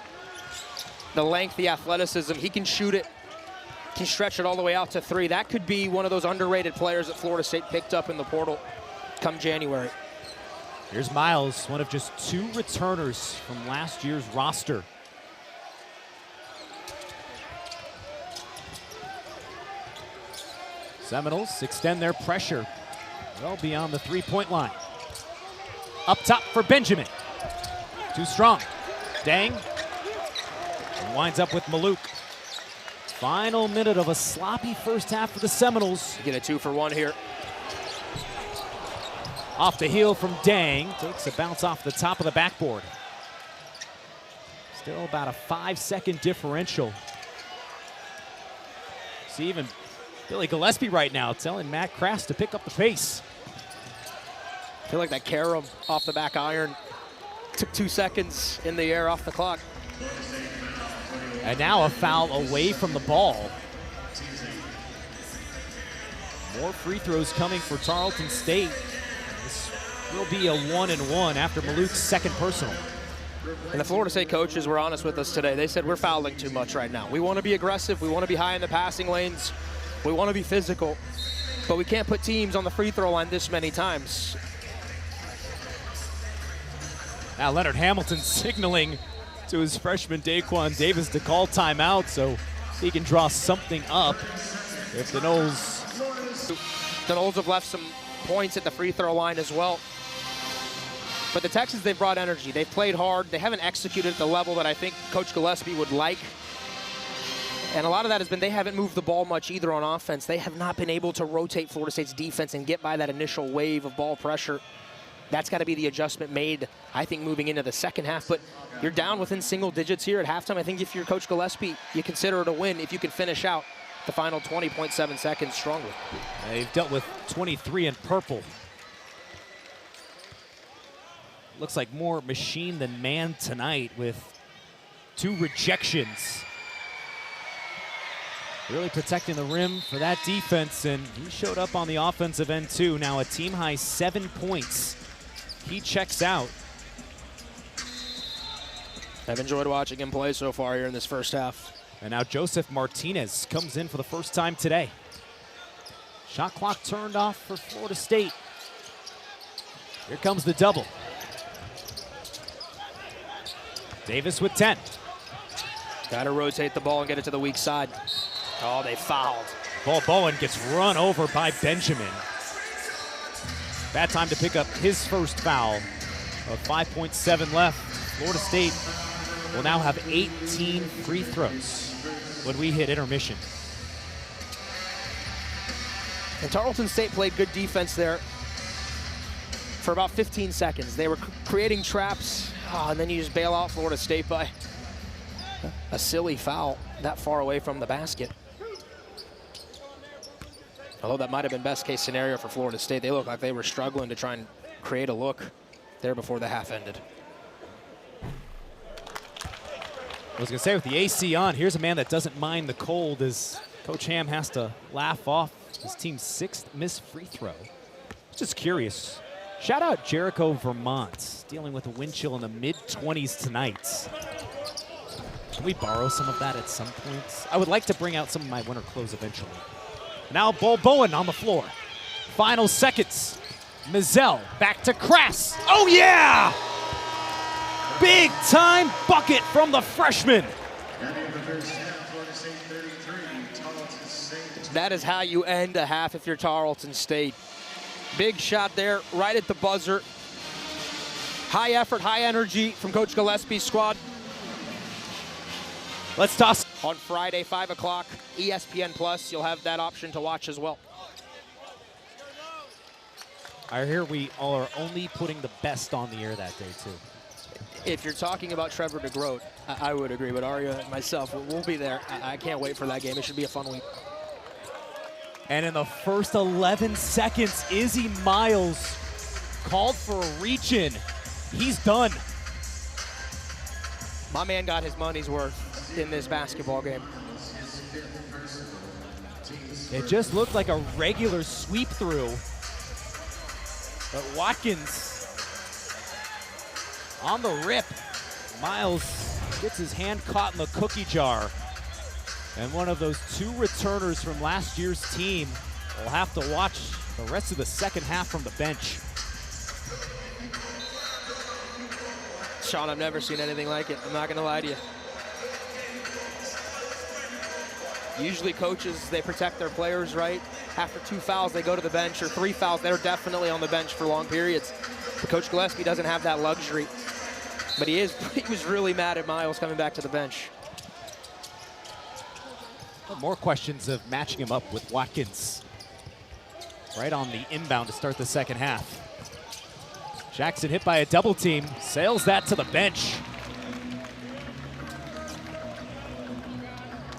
The length, the athleticism, he can shoot it, can stretch it all the way out to 3. That could be one of those underrated players that Florida State picked up in the portal come January. Here's Miles, one of just 2 returners from last year's roster. Seminoles extend their pressure well beyond the 3-point line. Up top for Benjamin. Too strong. Dang. And winds up with Maluk. Final minute of a sloppy first half for the Seminoles. You get a 2 for 1 here. Off the heel from Dang. Takes a bounce off the top of the backboard. Still about a 5-second differential. See even Billy Gillespie right now telling Matt Krass to pick up the pace. I feel like that carom off the back iron took 2 seconds in the air off the clock. And now a foul away from the ball. More free throws coming for Tarleton State. This will be a 1-and-1 after Maluk's second personal. And the Florida State coaches were honest with us today. They said we're fouling too much right now. We want to be aggressive. We want to be high in the passing lanes. We want to be physical. But we can't put teams on the free throw line this many times. Now Leonard Hamilton signaling to his freshman Daquan Davis to call timeout so he can draw something up if the Noles. The Noles have left some points at the free throw line as well. But the Texans, they've brought energy. They've played hard. They haven't executed at the level that I think Coach Gillespie would like. And a lot of that has been they haven't moved the ball much either on offense. They have not been able to rotate Florida State's defense and get by that initial wave of ball pressure. That's got to be the adjustment made, I think, moving into the second half. But you're down within single digits here at halftime. I think if you're Coach Gillespie, you consider it a win if you can finish out the final 20.7 seconds strongly. They've dealt with 23 in purple. Looks like more machine than man tonight with 2 rejections. Really protecting the rim for that defense, and he showed up on the offensive end too. Now a team-high 7 points. He checks out. I've enjoyed watching him play so far here in this first half. And now Joseph Martinez comes in for the first time today. Shot clock turned off for Florida State. Here comes the double. Davis with 10. Got to rotate the ball and get it to the weak side. Oh, they fouled. Ball Bowen gets run over by Benjamin. Bad time to pick up his first foul. 5.7 left. Florida State will now have 18 free throws when we hit intermission. And Tarleton State played good defense there for about 15 seconds. They were creating traps, and then you just bail out Florida State by a silly foul that far away from the basket. Although that might have been best case scenario for Florida State. They looked like they were struggling to try and create a look there before the half ended. I was going to say, with the AC on, here's a man that doesn't mind the cold as Coach Ham has to laugh off his team's 6th missed free throw. Just curious. Shout out Jericho, Vermont, dealing with a wind chill in the mid-20s tonight. Can we borrow some of that at some point? I would like to bring out some of my winter clothes eventually. Now Bol Bowen on the floor. Final seconds. Mizell back to Krass. Oh yeah! Big time bucket from the freshman. That is how you end a half if you're Tarleton State. Big shot there, right at the buzzer. High effort, high energy from Coach Gillespie's squad. Let's toss. On Friday, 5 o'clock, ESPN Plus. You'll have that option to watch as well. I hear we all are only putting the best on the air that day, too. If you're talking about Trevor DeGroat, I would agree. But Aria and myself, we'll be there. I can't wait for that game. It should be a fun week. And in the first 11 seconds, Izzy Miles called for a reach-in. He's done. My man got his money's worth in this basketball game. It just looked like a regular sweep through. But Watkins on the rip. Miles gets his hand caught in the cookie jar. And one of those two returners from last year's team will have to watch the rest of the second half from the bench. Sean, I've never seen anything like it. I'm not going to lie to you. Usually coaches, they protect their players, right? After 2 fouls, they go to the bench, or 3 fouls, they're definitely on the bench for long periods. But Coach Gillespie doesn't have that luxury. But he was really mad at Miles coming back to the bench. More questions of matching him up with Watkins. Right on the inbound to start the second half. Jackson hit by a double team, sails that to the bench.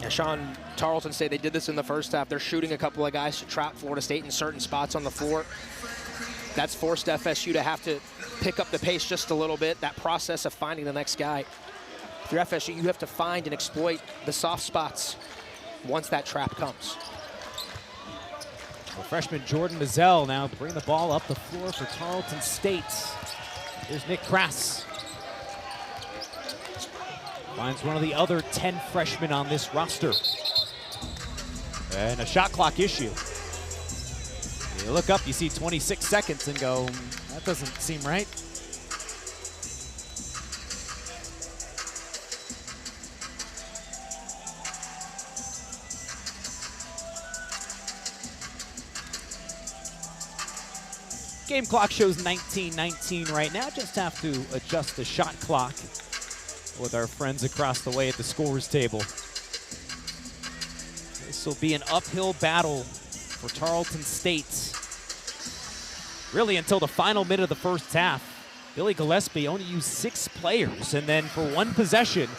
Yeah, Sean, Tarleton State, they did this in the first half. They're shooting a couple of guys to trap Florida State in certain spots on the floor. That's forced FSU to have to pick up the pace just a little bit, that process of finding the next guy. If you're FSU, you have to find and exploit the soft spots once that trap comes. Well, freshman Jordan Mizell now bring the ball up the floor for Tarleton State. Here's Nick Krass. Finds one of the other 10 freshmen on this roster. And a shot clock issue. You look up, you see 26 seconds and go, that doesn't seem right. Game clock shows 19:19 right now. Just have to adjust the shot clock with our friends across the way at the scorers table. This will be an uphill battle for Tarleton State. Really until the final minute of the first half. Billy Gillespie only used 6 players, and then for one possession,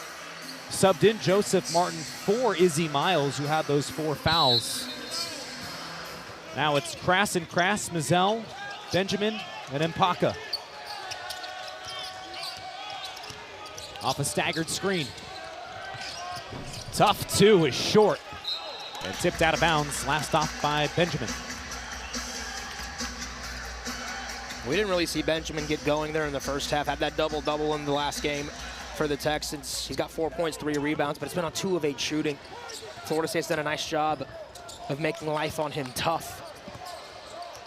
subbed in Joseph Martin for Izzy Miles, who had those 4 fouls. Now it's Krass and Krass, Mizell, Benjamin, and Mpaka. Off a staggered screen. Tough 2 is short and tipped out of bounds. Last off by Benjamin. We didn't really see Benjamin get going there in the first half. Had that double-double in the last game for the Texans. He's got 4 points, 3 rebounds, but it's been on 2 of 8 shooting. Florida State's done a nice job of making life on him tough.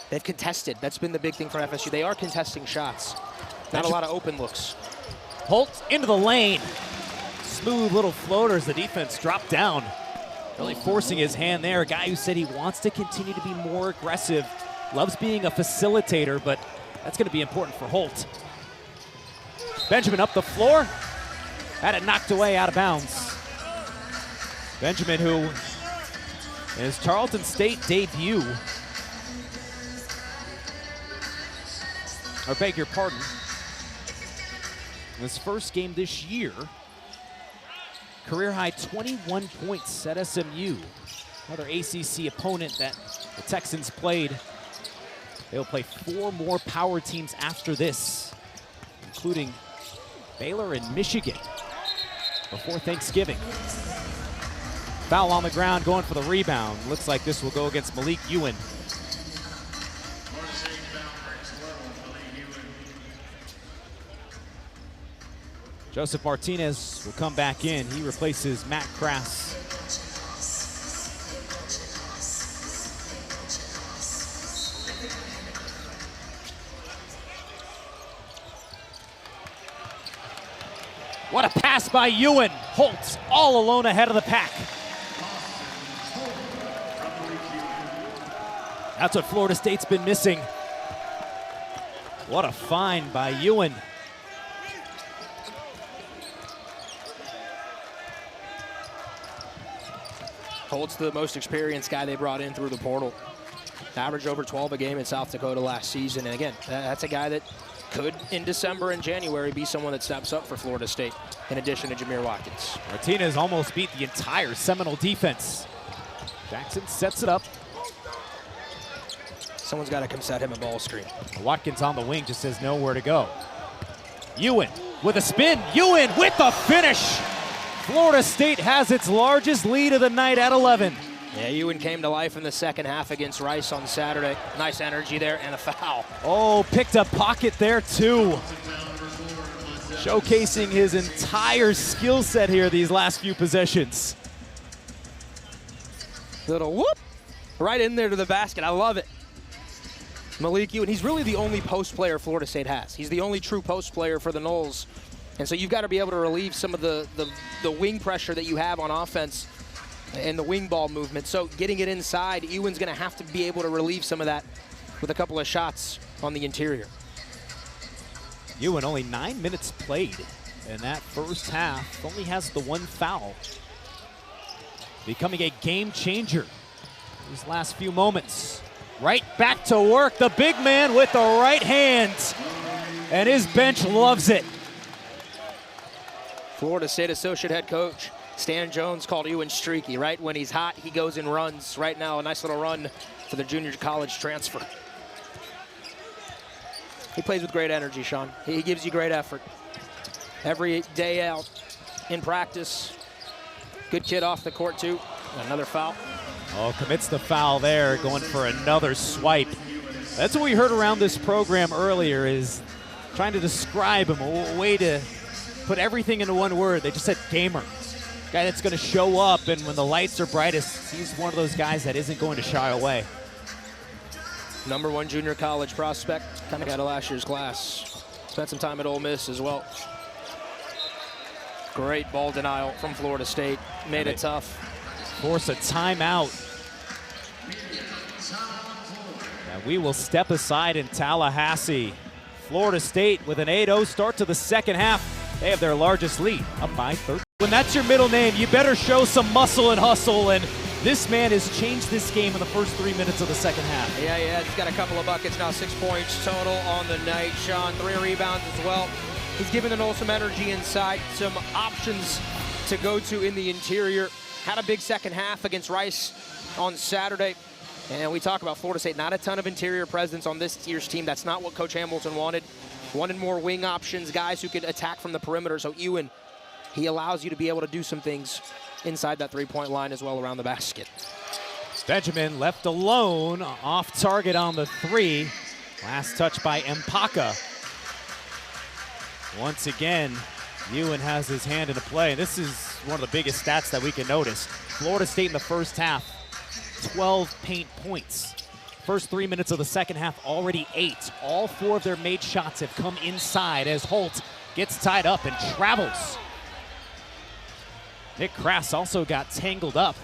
They've contested. That's been the big thing for FSU. They are contesting shots. Not a lot of open looks. Holt into the lane. Smooth little floaters. The defense dropped down. Really forcing his hand there. A guy who said he wants to continue to be more aggressive. Loves being a facilitator, but that's going to be important for Holt. Benjamin up the floor. Had it knocked away out of bounds. Benjamin, who in his Tarleton State debut, or beg your pardon, in his first game this year, career high 21 points at SMU. Another ACC opponent that the Texans played. They'll play 4 more power teams after this, including Baylor and Michigan before Thanksgiving. Foul on the ground, going for the rebound. Looks like this will go against Malik Ewan. Joseph Martinez will come back in. He replaces Matt Krass. What a pass by Ewan. Holt all alone ahead of the pack. That's what Florida State's been missing. What a find by Ewan. Holt's the most experienced guy they brought in through the portal. Averaged over 12 a game in South Dakota last season. And again, that's a guy that could, in December and January, be someone that steps up for Florida State, in addition to Jamir Watkins. Martinez almost beat the entire Seminole defense. Jackson sets it up. Someone's got to come set him a ball screen. Watkins on the wing just says nowhere to go. Ewan with a spin. Ewan with the finish. Florida State has its largest lead of the night at 11. Yeah, Ewan came to life in the second half against Rice on Saturday. Nice energy there and a foul. Oh, picked up pocket there too. Showcasing his entire skill set here these last few possessions. Little whoop, right in there to the basket. I love it. Malik Ewan, he's really the only post player Florida State has. He's the only true post player for the Noles. And so you've got to be able to relieve some of the wing pressure that you have on offense and the wing ball movement. So getting it inside, Ewan's going to have to be able to relieve some of that with a couple of shots on the interior. Ewan only 9 minutes played in that first half. Only has the one foul. Becoming a game changer these last few moments. Right back to work, the big man with the right hand. And his bench loves it. Florida State associate head coach Stan Jones called Ewan streaky, right? When he's hot, he goes and runs. Right now, a nice little run for the junior college transfer. He plays with great energy, Sean. He gives you great effort. Every day out in practice. Good kid off the court, too. Another foul. Oh, commits the foul there, going for another swipe. That's what we heard around this program earlier, is trying to describe him, a way to put everything into one word. They just said gamer. Guy that's going to show up, and when the lights are brightest, he's one of those guys that isn't going to shy away. #1 junior college prospect, coming out of last year's class. Spent some time at Ole Miss as well. Great ball denial from Florida State. Made it tough. Force a timeout. And we will step aside in Tallahassee. Florida State with an 8-0 start to the second half. They have their largest lead, up by 13. When that's your middle name, you better show some muscle and hustle, and this man has changed this game in the first 3 minutes of the second half. Yeah, he's got a couple of buckets now, 6 points total on the night. Sean, 3 rebounds as well. He's giving the Noles some energy inside, some options to go to in the interior. Had a big second half against Rice on Saturday. And we talk about Florida State, not a ton of interior presence on this year's team. That's not what Coach Hamilton wanted. Wanted more wing options, guys who could attack from the perimeter. So Ewan, he allows you to be able to do some things inside that three-point line as well around the basket. Benjamin left alone, off target on the three. Last touch by Mpaka. Once again, Ewan has his hand in the play. This is one of the biggest stats that we can notice. Florida State in the first half, 12 paint points. First 3 minutes of the second half, already 8. All 4 of their made shots have come inside as Holt gets tied up and travels. Nick Krass also got tangled up.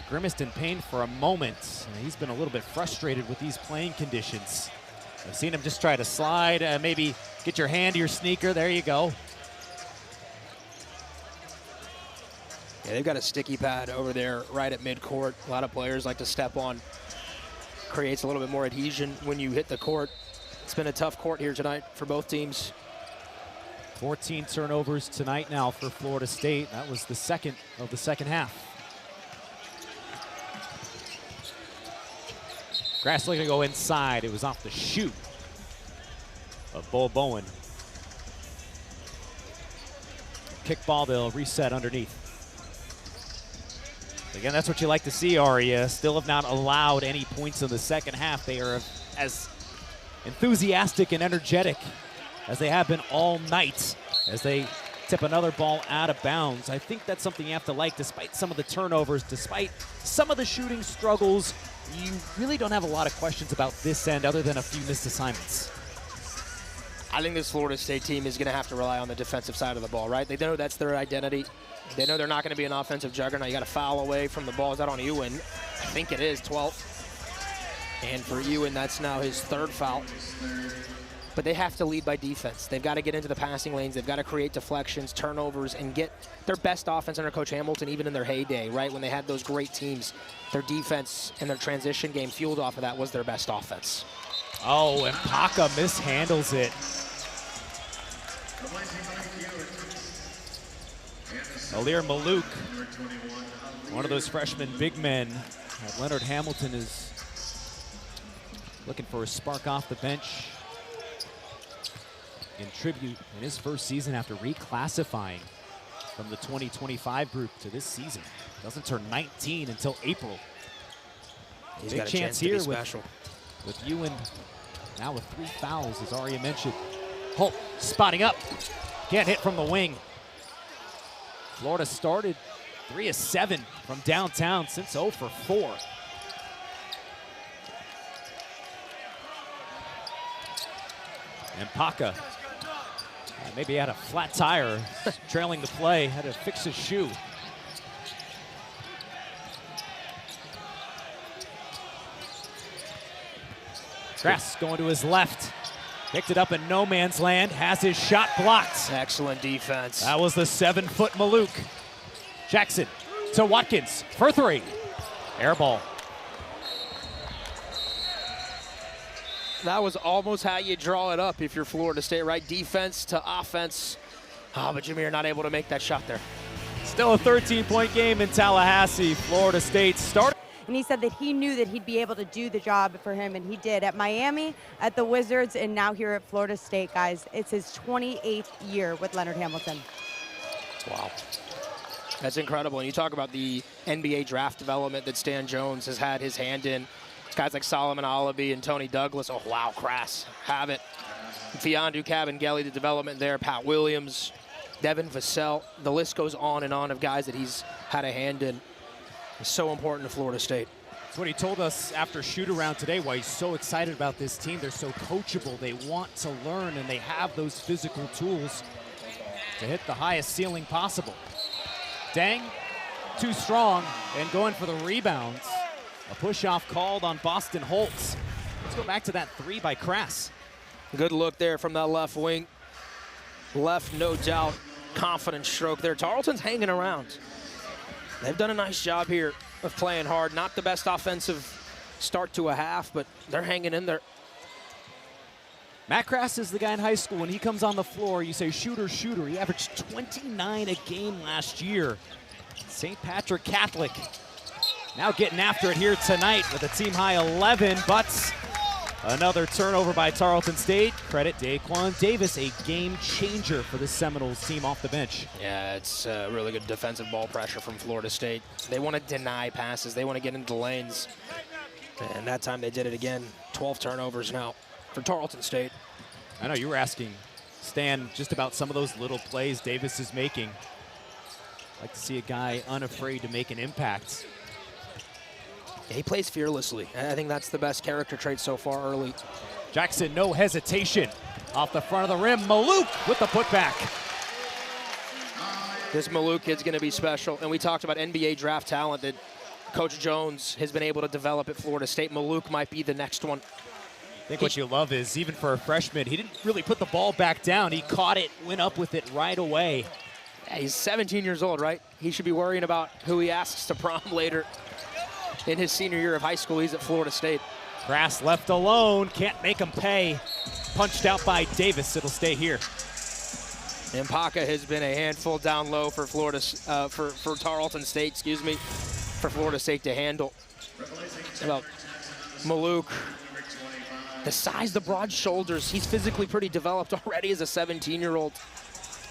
Grimaced in pain for a moment. He's been a little bit frustrated with these playing conditions. I've seen him just try to slide, maybe get your hand to your sneaker. There you go. Yeah, they've got a sticky pad over there right at midcourt. A lot of players like to step on. Creates a little bit more adhesion when you hit the court. It's been a tough court here tonight for both teams. 14 turnovers tonight now for Florida State. That was the second of the second half. Grass looking to go inside. It was off the shoot of Bull Bowen. Kickball, they'll reset underneath. Again, that's what you like to see, Aria. Still have not allowed any points in the second half. They are as enthusiastic and energetic as they have been all night as they tip another ball out of bounds. I think that's something you have to like, despite some of the turnovers, despite some of the shooting struggles. You really don't have a lot of questions about this end other than a few missed assignments. I think this Florida State team is going to have to rely on the defensive side of the ball, right? They know that's their identity. They know they're not going to be an offensive juggernaut. You got to foul away from the ball. Is that on Ewan? I think it is, 12th. And for Ewan, that's now his 3rd foul. But they have to lead by defense. They've got to get into the passing lanes. They've got to create deflections, turnovers, and get their best offense under Coach Hamilton, even in their heyday, right? When they had those great teams, their defense and their transition game fueled off of that was their best offense. Oh, and Mpaka mishandles it. Alir Malouk, one of those freshman big men that Leonard Hamilton is looking for a spark off the bench in tribute in his first season after reclassifying from the 2025 group to this season. Doesn't turn 19 until April. He's Big got a chance to be here special. with Ewan now with 3 fouls, as Aria mentioned. Holt spotting up. Can't hit from the wing. Florida started 3 of 7 from downtown since 0 for 4. And Paca maybe had a flat tire trailing the play, had to fix his shoe. Grass going to his left. Picked it up in no man's land, has his shot blocked. Excellent defense. That was the 7-foot Maluk. Jackson to Watkins for 3. Air ball. That was almost how you draw it up if you're Florida State, right? Defense to offense. Oh, but Jamir not able to make that shot there. Still a 13-point game in Tallahassee. Florida State started. And he said that he knew that he'd be able to do the job for him, and he did at Miami, at the Wizards, and now here at Florida State, guys. It's his 28th year with Leonard Hamilton. Wow. That's incredible. And you talk about the NBA draft development that Stan Jones has had his hand in. Guys like Solomon Alabi and Tony Douglas. Oh, wow, Crass, have it. Fiondu Cabangeli, the development there. Pat Williams, Devin Vassell. The list goes on and on of guys that he's had a hand in. It's so important to Florida State. That's what he told us after shoot-around today, why he's so excited about this team. They're so coachable. They want to learn, and they have those physical tools to hit the highest ceiling possible. Dang, too strong, and going for the rebounds. A push-off called on Bostyn Holt. Let's go back to that 3 by Crass. Good look there from that left wing. Left, no doubt, confident stroke there. Tarleton's hanging around. They've done a nice job here of playing hard. Not the best offensive start to a half, but they're hanging in there. Matt Crass is the guy in high school. When he comes on the floor, you say shooter, shooter. He averaged 29 a game last year. St. Patrick Catholic now getting after it here tonight with a team high 11, but another turnover by Tarleton State. Credit Daquan Davis, a game changer for the Seminoles team off the bench. Yeah, it's really good defensive ball pressure from Florida State. They want to deny passes. They want to get into the lanes. And that time they did it again. 12 turnovers now for Tarleton State. I know you were asking Stan just about some of those little plays Davis is making. I'd like to see a guy unafraid to make an impact. Yeah, he plays fearlessly. I think that's the best character trait so far early. Jackson, no hesitation. Off the front of the rim, Maluk with the putback. This Maluk kid's going to be special. And we talked about NBA draft talent that Coach Jones has been able to develop at Florida State. Maluk might be the next one. I think what you love is, even for a freshman, he didn't really put the ball back down. He caught it, went up with it right away. Yeah, he's 17 years old, right? He should be worrying about who he asks to prom later. In his senior year of high school, he's at Florida State. Grass left alone, can't make him pay. Punched out by Davis, it'll stay here. And Paca has been a handful down low for Florida, for Tarleton State, excuse me, for Florida State to handle. Well, Maluk, the size, the broad shoulders, he's physically pretty developed already as a 17-year-old.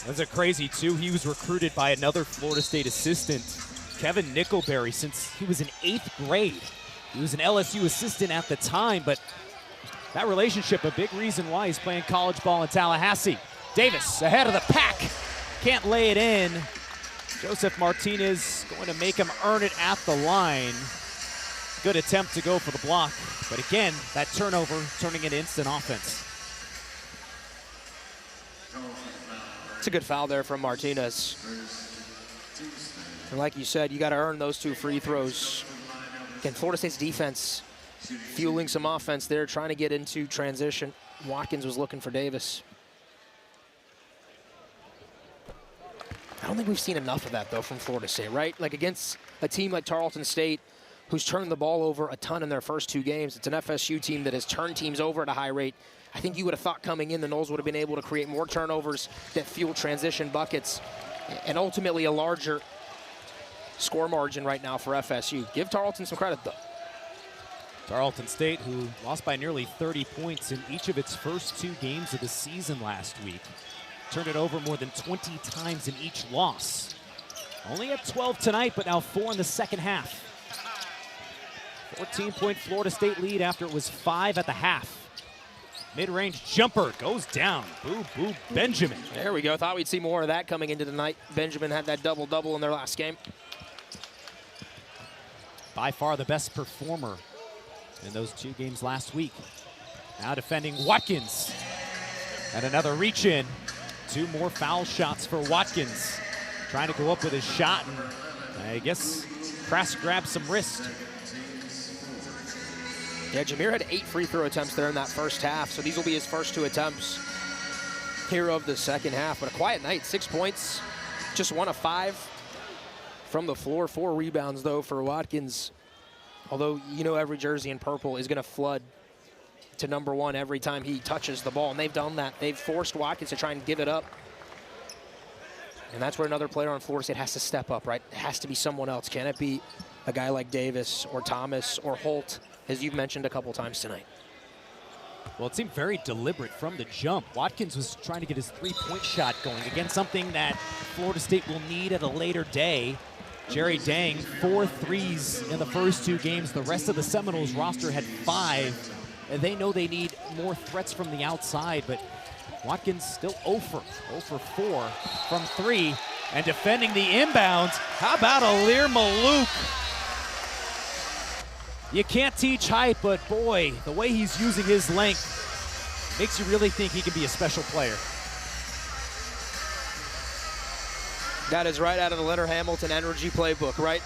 That's a crazy, too. He was recruited by another Florida State assistant, Kevin Nickelberry, since he was in 8th grade. He was an LSU assistant at the time, but that relationship, a big reason why he's playing college ball in Tallahassee. Davis ahead of the pack. Can't lay it in. Joseph Martinez going to make him earn it at the line. Good attempt to go for the block, but again, that turnover turning into instant offense. It's a good foul there from Martinez. And like you said, you got to earn those 2 free throws. Again, Florida State's defense fueling some offense there, trying to get into transition. Watkins was looking for Davis. I don't think we've seen enough of that, though, from Florida State, right? Like against a team like Tarleton State, who's turned the ball over a ton in their first 2 games. It's an FSU team that has turned teams over at a high rate. I think you would have thought coming in the Noles would have been able to create more turnovers that fuel transition buckets and ultimately a larger score margin right now for FSU. Give Tarleton some credit, though. Tarleton State, who lost by nearly 30 points in each of its first 2 games of the season last week, turned it over more than 20 times in each loss. Only at 12 tonight, but now 4 in the second half. 14-point Florida State lead after it was 5 at the half. Mid-range jumper goes down. Boo, boo, Benjamin. There we go. Thought we'd see more of that coming into the night. Benjamin had that double-double in their last game. By far the best performer in those 2 games last week. Now defending Watkins. And another reach in. 2 more foul shots for Watkins. Trying to go up with his shot, and I guess Krass grabbed some wrist. Yeah, Jamir had 8 free throw attempts there in that first half, so these will be his first 2 attempts here of the second half. But a quiet night, 6 points, just 1 of 5 from the floor. 4 rebounds, though, for Watkins. Although, you know, every jersey in purple is going to flood to number 1 every time he touches the ball, and they've done that. They've forced Watkins to try and give it up. And that's where another player on Florida State has to step up, right? It has to be someone else. Can it be a guy like Davis or Thomas or Holt, as you've mentioned a couple times tonight? Well, it seemed very deliberate from the jump. Watkins was trying to get his 3-point shot going. Again, something that Florida State will need at a later day. Jerry Dang, 4 threes in the first 2 games. The rest of the Seminoles roster had 5. And they know they need more threats from the outside, but Watkins still 0 for 4 from 3. And defending the inbounds, how about Alir Malouk? You can't teach height, but boy, the way he's using his length makes you really think he can be a special player. That is right out of the Leonard Hamilton energy playbook, right?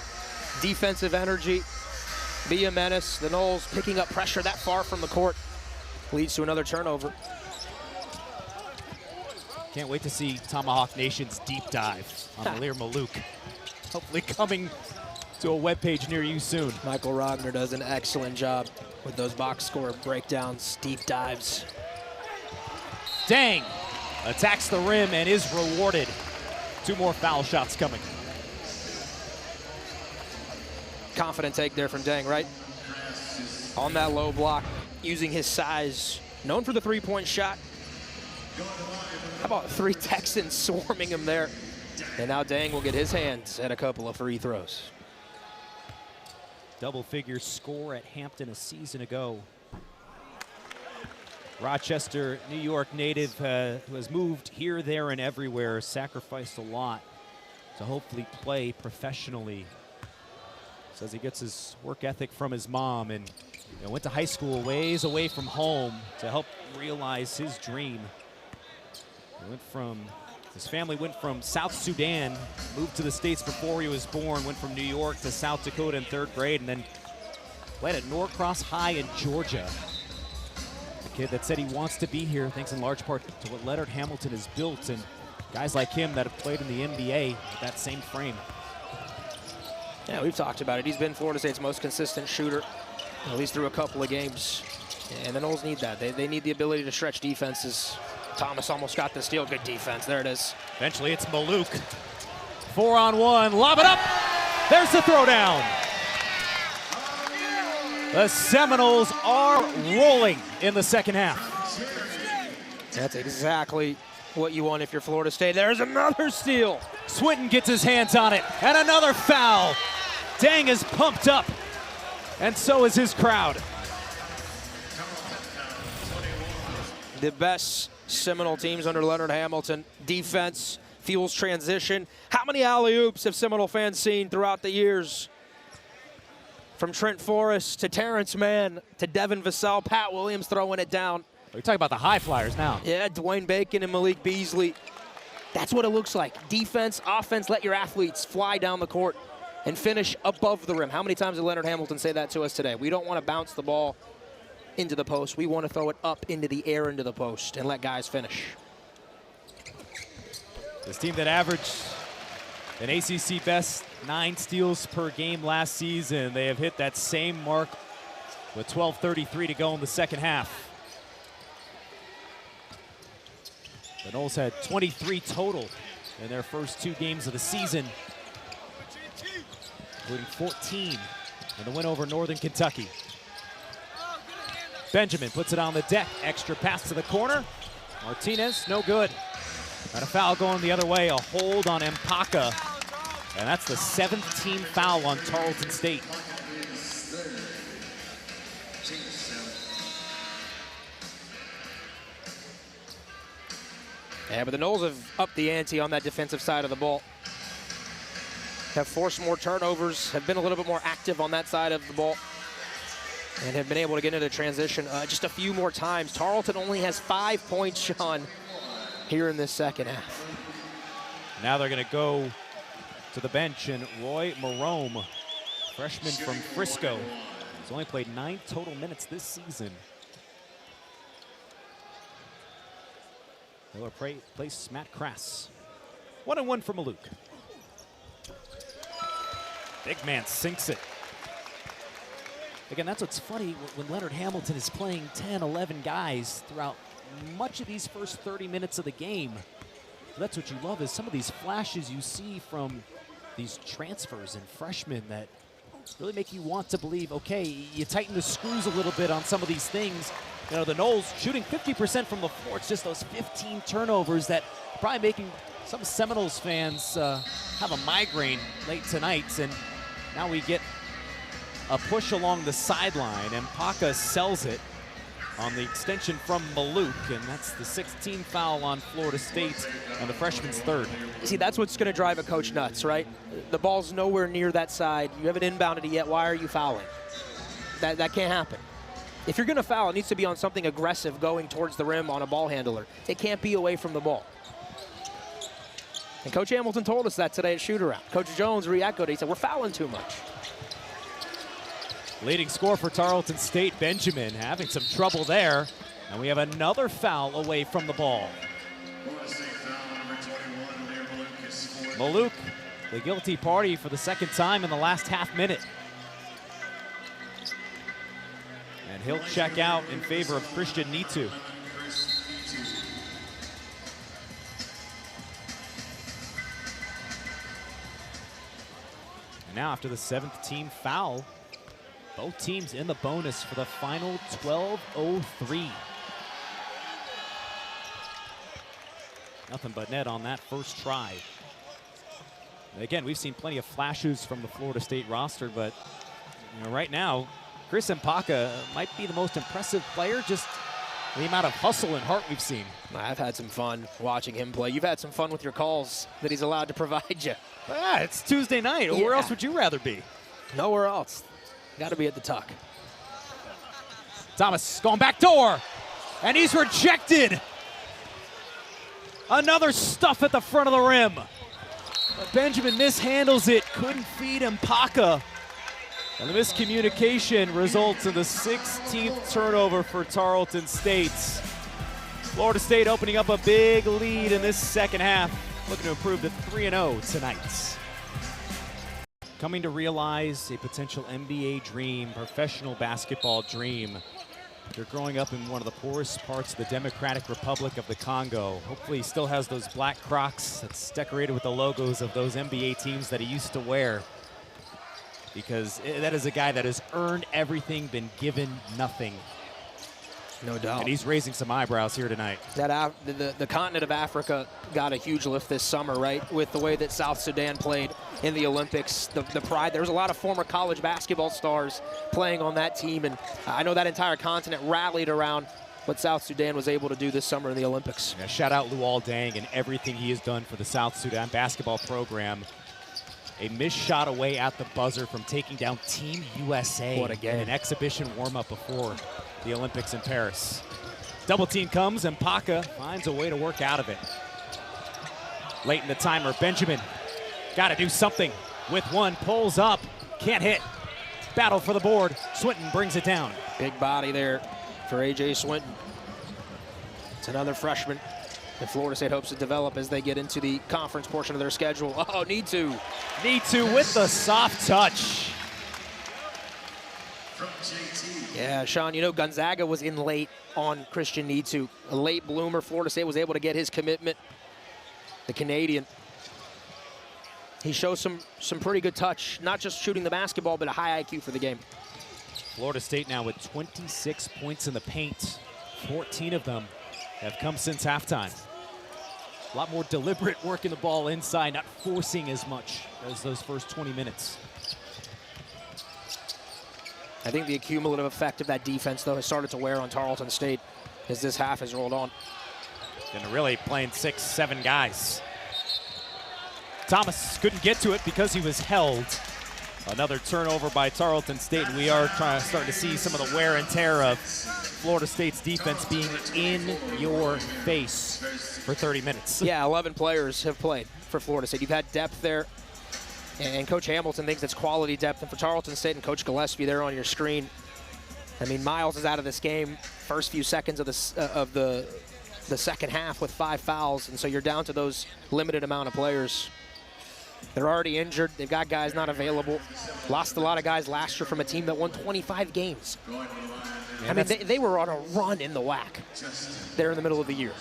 Defensive energy, be a menace. The Noles picking up pressure that far from the court leads to another turnover. Can't wait to see Tomahawk Nation's deep dive on Alir Malouk. Hopefully coming to a webpage near you soon. Michael Rogner does an excellent job with those box score breakdowns, deep dives. Dang attacks the rim and is rewarded. 2 more foul shots coming. Confident take there from Dang, right? On that low block, using his size, known for the 3-point shot. How about 3 Texans swarming him there? And now Dang will get his hands at a couple of free throws. Double-figure score at Hampton a season ago. Rochester, New York native who has moved here, there, and everywhere, sacrificed a lot to hopefully play professionally. Says he gets his work ethic from his mom and went to high school ways away from home to help realize his dream. His family went from South Sudan, moved to the States before he was born, went from New York to South Dakota in 3rd grade, and then played at Norcross High in Georgia. A kid that said he wants to be here, thanks in large part to what Leonard Hamilton has built, and guys like him that have played in the NBA with that same frame. Yeah, we've talked about it. He's been Florida State's most consistent shooter, at least through a couple of games. And the Noles need that. They need the ability to stretch defenses. Thomas almost got the steal. Good defense. There it is. Eventually it's Malouk. 4-on-1. Lob it up. There's the throwdown. The Seminoles are rolling in the second half. That's exactly what you want if you're Florida State. There's another steal. Swinton gets his hands on it. And another foul. Dang is pumped up. And so is his crowd. The best Seminole teams under Leonard Hamilton. Defense fuels transition. How many alley-oops have Seminole fans seen throughout the years? From Trent Forrest to Terrence Mann to Devin Vassell, Pat Williams throwing it down. We're talking about the high flyers now. Yeah, Dwayne Bacon and Malik Beasley. That's what it looks like. Defense, offense, let your athletes fly down the court and finish above the rim. How many times did Leonard Hamilton say that to us today? We don't want to bounce the ball into the post. We want to throw it up into the air into the post and let guys finish. This team that averaged an ACC best 9 steals per game last season, they have hit that same mark with 12:33 to go in the second half. The Noles had 23 total in their first 2 games of the season, including 14 in the win over Northern Kentucky. Benjamin puts it on the deck. Extra pass to the corner. Martinez, no good. And a foul going the other way. A hold on Mpaka. And that's the 7th team foul on Tarleton State. Yeah, but the Noles have upped the ante on that defensive side of the ball. Have forced more turnovers, have been a little bit more active on that side of the ball, and have been able to get into transition just a few more times. Tarleton only has 5 points, Sean, here in this second half. Now they're going to go to the bench, and Roy Marome, freshman from Frisco, has only played 9 total minutes this season. They'll replace Matt Krass. 1-1 for Maluk. Big man sinks it. Again, that's what's funny when Leonard Hamilton is playing 10, 11 guys throughout much of these first 30 minutes of the game. That's what you love, is some of these flashes you see from these transfers and freshmen that really make you want to believe, okay, you tighten the screws a little bit on some of these things. You know, the Noles shooting 50% from the floor. It's just those 15 turnovers that are probably making some Seminoles fans have a migraine late tonight. And now we get a push along the sideline, and Paka sells it on the extension from Maluk, and that's the 16th foul on Florida State, and the freshman's 3rd. See, that's what's going to drive a coach nuts, right? The ball's nowhere near that side. You haven't inbounded it yet. Why are you fouling? That can't happen. If you're going to foul, it needs to be on something aggressive going towards the rim on a ball handler. It can't be away from the ball. And Coach Hamilton told us that today at shoot-around. Coach Jones re-echoed it. He said, we're fouling too much. Leading scorer for Tarleton State, Benjamin, having some trouble there. And we have another foul away from the ball. Maluk, the guilty party for the 2nd time in the last half minute. And he'll check out in favor of Christian Nitu. And now after the 7th team foul, both teams in the bonus for the final 12:03. Nothing but net on that first try. And again, we've seen plenty of flashes from the Florida State roster, but you know, right now, Chris Mpaka might be the most impressive player, just the amount of hustle and heart we've seen. I've had some fun watching him play. You've had some fun with your calls that he's allowed to provide you. Yeah, it's Tuesday night. Yeah. Where else would you rather be? Nowhere else. Got to be at the tuck. Thomas going back door, and he's rejected. Another stuff at the front of the rim. But Benjamin mishandles it, couldn't feed Mpaka. And the miscommunication results in the 16th turnover for Tarleton State. Florida State opening up a big lead in this second half, looking to improve to 3-0 tonight. Coming to realize a potential NBA dream, professional basketball dream. You're growing up in one of the poorest parts of the Democratic Republic of the Congo. Hopefully he still has those black Crocs that's decorated with the logos of those NBA teams that he used to wear. Because that is a guy that has earned everything, been given nothing. No doubt. And he's raising some eyebrows here tonight. The continent of Africa got a huge lift this summer, right? With the way that South Sudan played in the Olympics. The pride, there was a lot of former college basketball stars playing on that team. And I know that entire continent rallied around what South Sudan was able to do this summer in the Olympics. Yeah, shout out Luol Deng and everything he has done for the South Sudan basketball program. A missed shot away at the buzzer from taking down Team USA. What a game. In an exhibition warm-up before the Olympics in Paris. Double team comes, and Paka finds a way to work out of it. Late in the timer, Benjamin got to do something with one, pulls up, can't hit. Battle for the board, Swinton brings it down. Big body there for A.J. Swinton. It's another freshman that Florida State hopes to develop as they get into the conference portion of their schedule. Oh, Nitu. Nitu with the soft touch. Yeah, Sean, you know Gonzaga was in late on Christian Nitu. A late bloomer. Florida State was able to get his commitment. The Canadian. He shows some pretty good touch, not just shooting the basketball, but a high IQ for the game. Florida State now with 26 points in the paint. 14 of them have come since halftime. A lot more deliberate working the ball inside, not forcing as much. as those first 20 minutes. I think the cumulative effect of that defense, though, has started to wear on Tarleton State as this half has rolled on. And really playing 6, 7 guys. Thomas couldn't get to it because he was held. Another turnover by Tarleton State. We are starting to see some of the wear and tear of Florida State's defense being in your face for 30 minutes. Yeah, 11 players have played for Florida State. You've had depth there. And Coach Hamilton thinks it's quality depth. And for Tarleton State and Coach Gillespie there on your screen, I mean, Miles is out of this game first few seconds of the second half with 5 fouls. And so you're down to those limited amount of players. They're already injured. They've got guys not available. Lost a lot of guys last year from a team that won 25 games. Yeah, I mean, they were on a run in the WAC there in the middle of the year.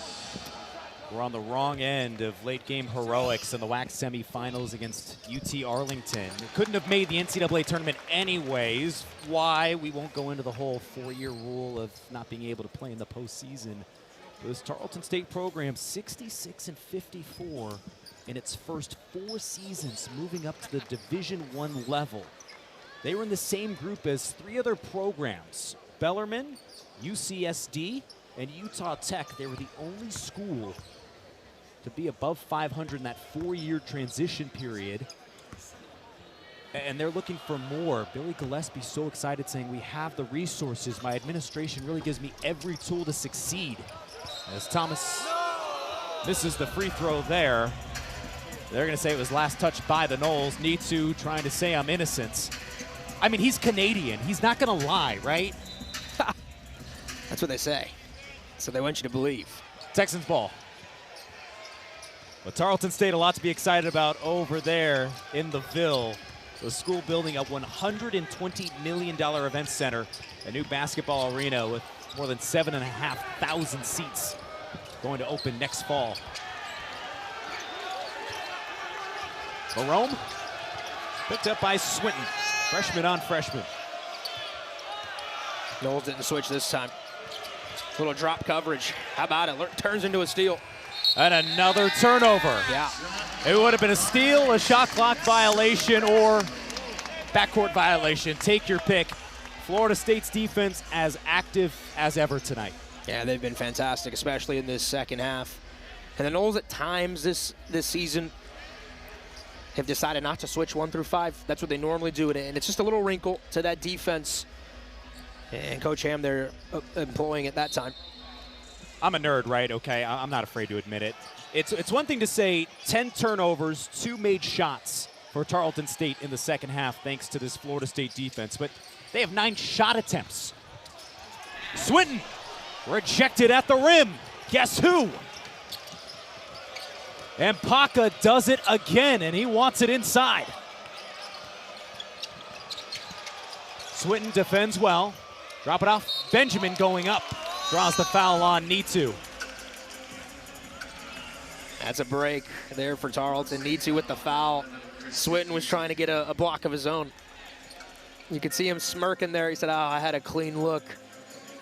We're on the wrong end of late-game heroics in the WAC semifinals against UT Arlington. It couldn't have made the NCAA tournament anyways. Why? We won't go into the whole 4-year rule of not being able to play in the postseason. This Tarleton State program, 66-54 in its first 4 seasons, moving up to the Division I level. They were in the same group as 3 other programs: Bellarmine, UCSD, and Utah Tech. They were the only school to be above 500 in that 4-year transition period. And they're looking for more. Billy Gillespie's so excited, saying, we have the resources. My administration really gives me every tool to succeed. As Thomas misses the free throw there. They're going to say it was last touched by the Noles. Nitu trying to say I'm innocent. I mean, he's Canadian. He's not going to lie, right? That's what they say. So they want you to believe. Texans ball. But Tarleton State, a lot to be excited about over there in the Ville. The school building a $120 million event center, a new basketball arena with more than 7,500 seats, going to open next fall. Barome picked up by Swinton. Freshman on freshman. Noles didn't switch this time. Little drop coverage. How about it? Turns into a steal. And another turnover. Yeah. It would have been a steal, a shot clock violation, or backcourt violation. Take your pick. Florida State's defense as active as ever tonight. Yeah, they've been fantastic, especially in this second half. And the Noles at times this season have decided not to switch 1 through 5. That's what they normally do, and it's just a little wrinkle to that defense. And Coach Ham, they're employing at that time. I'm a nerd, right? Okay, I'm not afraid to admit it. It's one thing to say 10 turnovers, 2 made shots for Tarleton State in the second half thanks to this Florida State defense, but they have 9 shot attempts. Swinton rejected at the rim. Guess who? And Paca does it again, and he wants it inside. Swinton defends well. Drop it off. Benjamin going up. Draws the foul on Nitu. That's a break there for Tarleton. Nitu with the foul. Swinton was trying to get a block of his own. You could see him smirking there. He said, oh, I had a clean look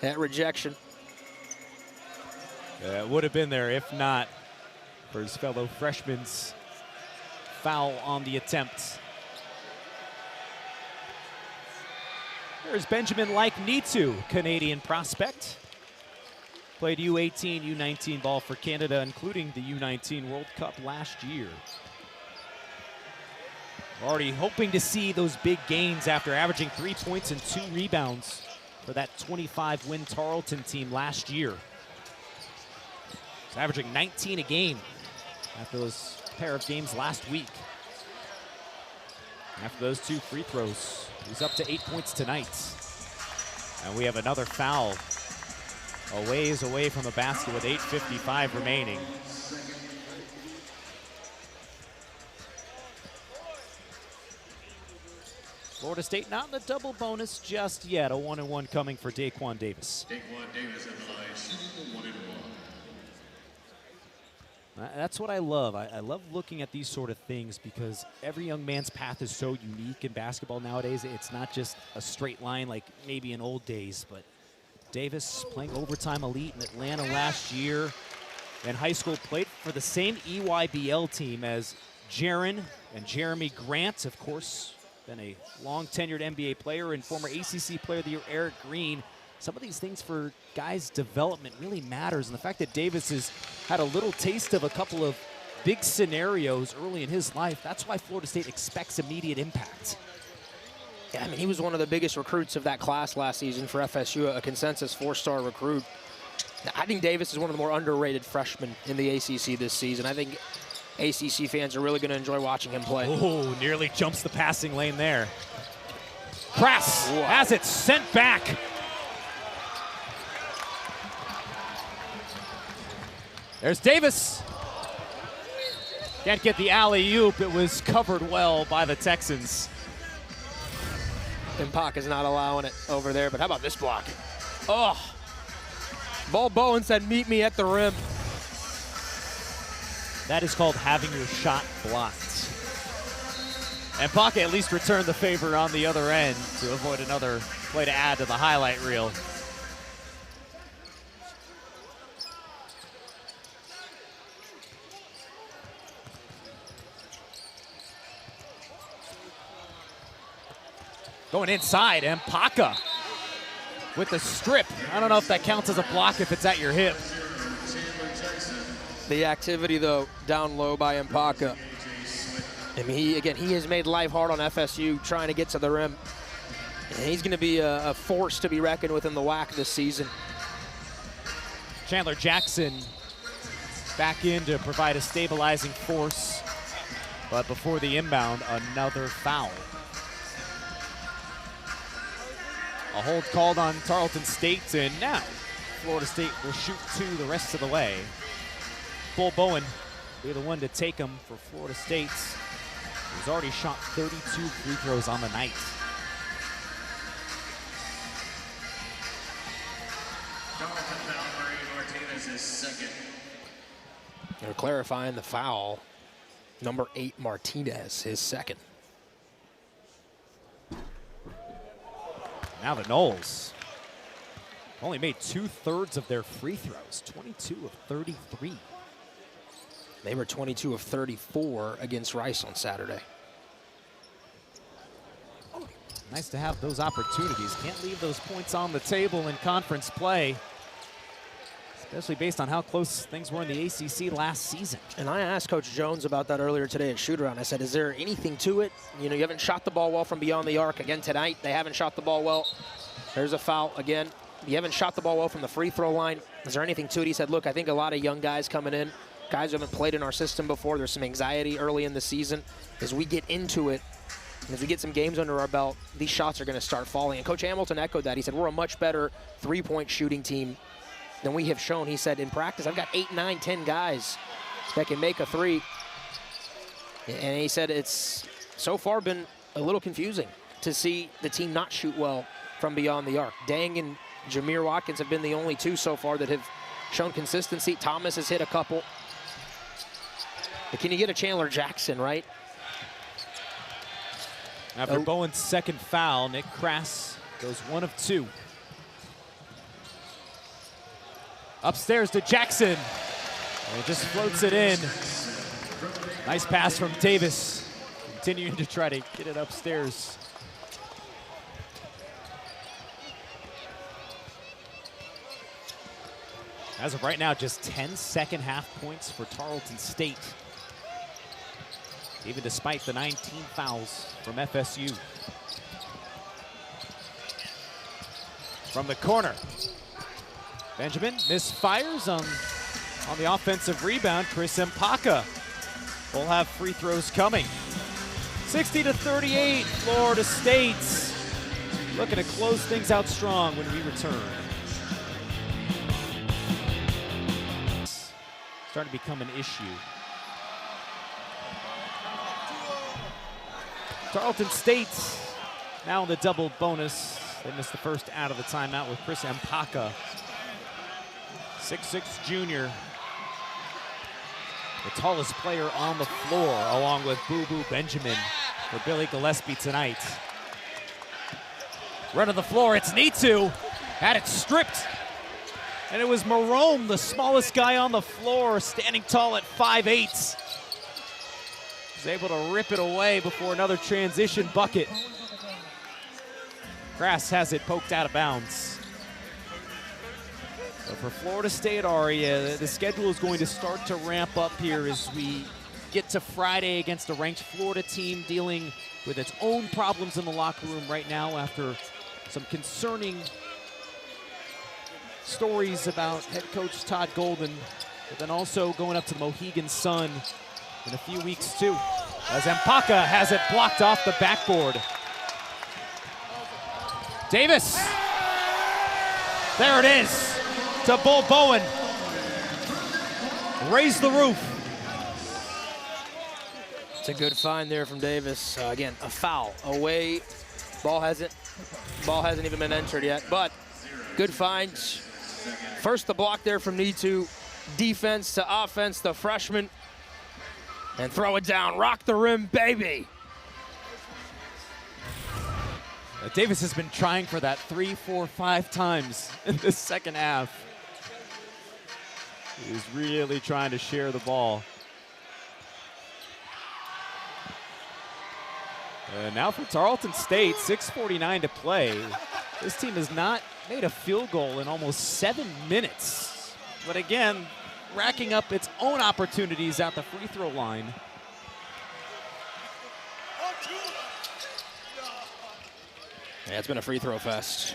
at rejection. Yeah, it would have been there if not for his fellow freshman's foul on the attempt. There's Benjamin Like Nitu, Canadian prospect. Played U18, U19 ball for Canada, including the U19 World Cup last year. Already hoping to see those big gains after averaging 3 points and 2 rebounds for that 25-win Tarleton team last year. He's averaging 19 a game after those pair of games last week. After those 2 free throws, he's up to 8 points tonight. And we have another foul a ways away from the basket with 8:55 remaining. Florida State not in the double bonus just yet. A 1-and-1 coming for Daquan Davis. Daquan Davis at the line, shooting 1-and-1. That's what I love. I love looking at these sort of things because every young man's path is so unique in basketball nowadays. It's not just a straight line like maybe in old days, but Davis playing overtime elite in Atlanta last year. In high school, played for the same EYBL team as Jaron and Jeremy Grant, of course, been a long-tenured NBA player and former ACC Player of the Year Eric Green. Some of these things for guys' development really matters, and the fact that Davis has had a little taste of a couple of big scenarios early in his life, that's why Florida State expects immediate impact. Yeah, I mean, he was one of the biggest recruits of that class last season for FSU, a consensus 4-star recruit. I think Davis is one of the more underrated freshmen in the ACC this season. I think ACC fans are really going to enjoy watching him play. Oh, nearly jumps the passing lane there. Crass has it sent back. There's Davis. Can't get the alley-oop. It was covered well by the Texans. And Pac is not allowing it over there, but how about this block? Oh. Ball Bowen said, meet me at the rim. That is called having your shot blocked. And Pac at least returned the favor on the other end to avoid another play to add to the highlight reel. Going inside, and Paca with the strip. I don't know if that counts as a block if it's at your hip. The activity, though, down low by Mpaka. I mean, he has made life hard on FSU trying to get to the rim. And he's going to be a force to be reckoned with in the WAC this season. Chandler Jackson back in to provide a stabilizing force. But before the inbound, another foul. A hold called on Tarleton State, and now Florida State will shoot 2 the rest of the way. Bull Bowen will be the one to take him for Florida State, who's already shot 32 free throws on the night. Martinez' second. They're clarifying the foul. Number 8, Martinez, his second. Now the Noles only made 2/3 of their free throws, 22 of 33. They were 22 of 34 against Rice on Saturday. Nice to have those opportunities. Can't leave those points on the table in conference play, especially based on how close things were in the ACC last season. And I asked Coach Jones about that earlier today at shoot-around. I said, is there anything to it? You know, you haven't shot the ball well from beyond the arc. Again, tonight, they haven't shot the ball well. There's a foul again. You haven't shot the ball well from the free throw line. Is there anything to it? He said, look, I think a lot of young guys coming in, guys who haven't played in our system before. There's some anxiety early in the season. As we get into it, and as we get some games under our belt, these shots are going to start falling. And Coach Hamilton echoed that. He said, we're a much better three-point shooting team than we have shown. He said, in practice, I've got 8, 9, 10 guys that can make a three. And he said it's so far been a little confusing to see the team not shoot well from beyond the arc. Dang and Jamir Watkins have been the only 2 so far that have shown consistency. Thomas has hit a couple. But can you get a Chandler Jackson, right? After Bowen's second foul, Nick Crass goes 1 of 2. Upstairs to Jackson. And he just floats it in. Nice pass from Davis. Continuing to try to get it upstairs. As of right now, just 10 second half points for Tarleton State, even despite the 19 fouls from FSU. From the corner, Benjamin misfires on the offensive rebound. Chris Mpaka will have free throws coming. 60-38, Florida State looking to close things out strong when we return. Starting to become an issue. Tarleton State now in the double bonus. They missed the first out of the timeout with Chris Mpaka. 6'6" junior. The tallest player on the floor, along with Boo Boo Benjamin for Billy Gillespie tonight. Run of the floor, it's Nitu. Had it stripped. And it was Marome, the smallest guy on the floor, standing tall at 5'8". Was able to rip it away before another transition bucket. Grass has it poked out of bounds. So for Florida State, Aria, the schedule is going to start to ramp up here as we get to Friday against a ranked Florida team dealing with its own problems in the locker room right now after some concerning stories about head coach Todd Golden, but then also going up to the Mohegan Sun in a few weeks too, as Mpaka has it blocked off the backboard. Davis, there it is, to Bull Bowen. Raise the roof. It's a good find there from Davis. Again, a foul away. Ball hasn't even been entered yet, but good find. First the block there from Nitu. Defense to offense, the freshman. And throw it down, rock the rim, baby. Davis has been trying for that 3, 4, 5 times in the second half. He's really trying to share the ball. Now for Tarleton State, 6:49 to play. This team has not made a field goal in almost 7 minutes. But again, racking up its own opportunities at the free throw line. Yeah, it's been a free throw fest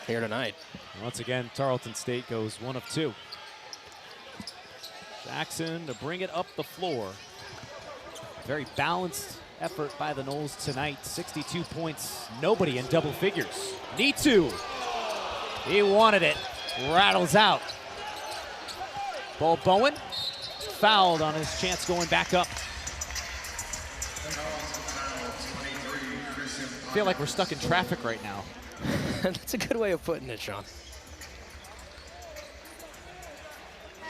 here tonight. Once again, Tarleton State goes 1 of 2. Jackson to bring it up the floor. Very balanced effort by the Noles tonight. 62 points, nobody in double figures. Need to. He wanted it, rattles out. Bull Bowen fouled on his chance going back up. I feel like we're stuck in traffic right now. That's a good way of putting it, Sean.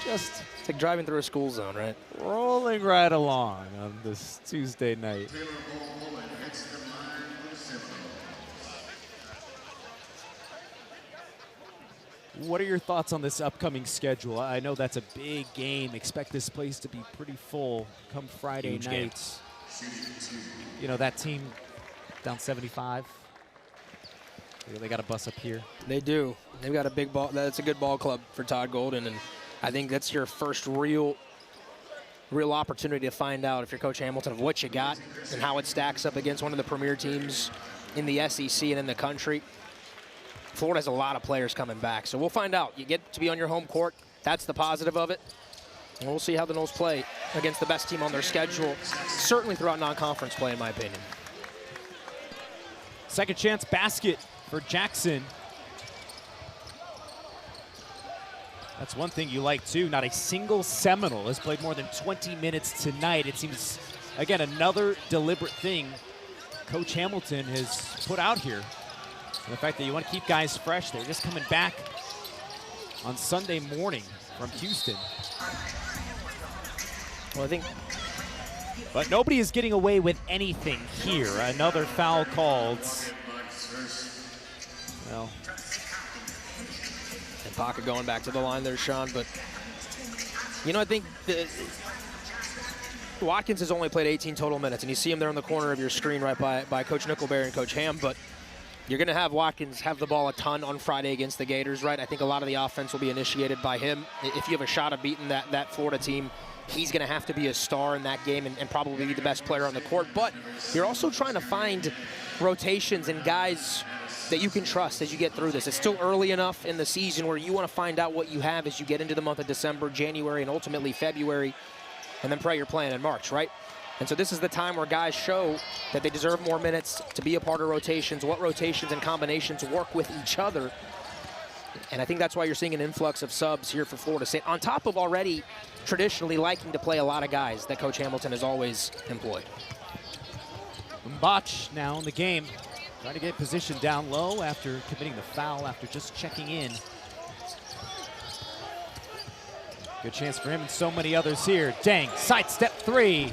Just It's like driving through a school zone, right? rolling right along on this Tuesday night. What are your thoughts on this upcoming schedule? I know that's a big game. Expect this place to be pretty full come Friday Huge night. You know, that team down 75. They got a bus up here. They do. They've got a big ball. That's a good ball club for Todd Golden, and I think that's your first real opportunity to find out, if you're Coach Hamilton, of what you got and how it stacks up against one of the premier teams in the SEC and in the country. Florida has a lot of players coming back, so we'll find out. You get to be on your home court. That's the positive of it. And we'll see how the Noles play against the best team on their schedule, certainly throughout non-conference play, in my opinion. Second chance basket for Jackson. That's one thing you like, too. Not a single Seminole has played more than 20 minutes tonight. It seems, again, another deliberate thing Coach Hamilton has put out here. And the fact that you want to keep guys fresh. They're just coming back on Sunday morning from Houston. Well, I think. But nobody is getting away with anything here. Another foul called. Well, And Pocket going back to the line there, Sean. But, you know, I think Watkins has only played 18 total minutes, and you see him there in the corner of your screen right by Coach Nickelberry and Coach Ham. But you're going to have Watkins have the ball a ton on Friday against the Gators, right? I think a lot of the offense will be initiated by him. If you have a shot of beating that Florida team, he's going to have to be a star in that game and probably be the best player on the court. But you're also trying to find rotations and guys that you can trust as you get through this. It's still early enough in the season where you want to find out what you have as you get into the month of December, January, and ultimately February, and then pray you're playing in March, right? And so this is the time where guys show that they deserve more minutes to be a part of rotations, what rotations and combinations work with each other. And I think that's why you're seeing an influx of subs here for Florida State, on top of already traditionally liking to play a lot of guys that Coach Hamilton has always employed. Mbach now in the game, trying to get position down low after committing the foul after just checking in. Good chance for him and so many others here. Dang, sidestep three.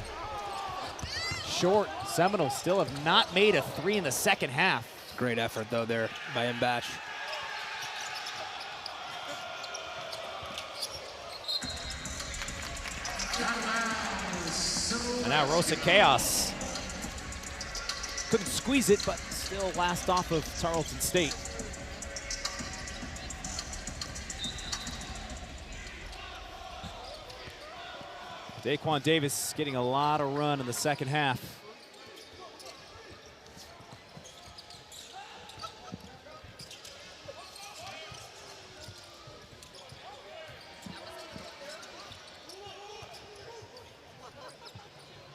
Short. Seminoles still have not made a three in the second half. Great effort, though, there by Mbach. now Rosa Chaos. Couldn't squeeze it, but still last off of Tarleton State. Daquan Davis getting a lot of run in the second half.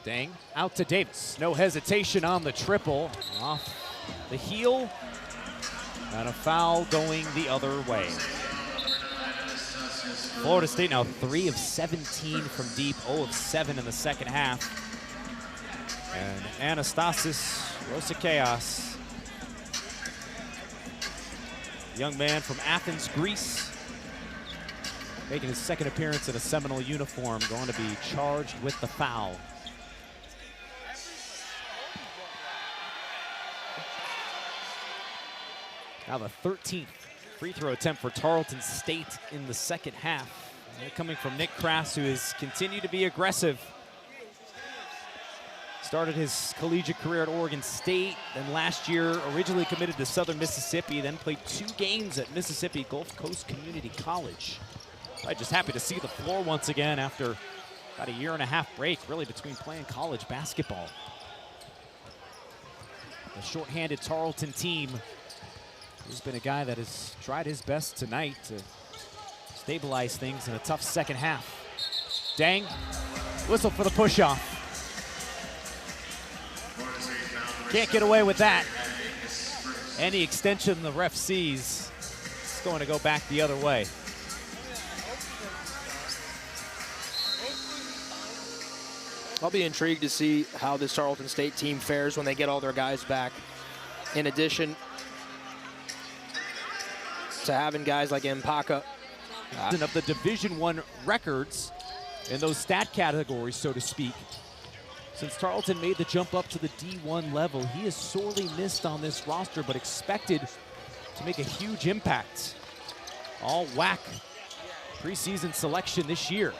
Dang, out to Davis. No hesitation on the triple. Off the heel. And a foul going the other way. Florida State now 3 of 17 from deep, 0 of 7 in the second half. And Anastasis Rosa Chaos, young man from Athens, Greece, making his second appearance in a Seminole uniform, going to be charged with the foul. Now the 13th free throw attempt for Tarleton State in the second half. Coming from Nick Crass, who has continued to be aggressive. Started his collegiate career at Oregon State, then last year originally committed to Southern Mississippi, then played 2 games at Mississippi Gulf Coast Community College. I'm just happy to see the floor once again after about a 1.5-year break, really, between playing college basketball. The shorthanded Tarleton team. He's been a guy that has tried his best tonight to stabilize things in a tough second half. Dang, whistle for the push-off. Can't get away with that. Any extension the ref sees, it's going to go back the other way. I'll be intrigued to see how this Tarleton State team fares when they get all their guys back. In addition to having guys like Mpaka. Of the Division I records in those stat categories, so to speak. Since Tarleton made the jump up to the D1 level, he is sorely missed on this roster, but expected to make a huge impact. All WAC preseason selection this year.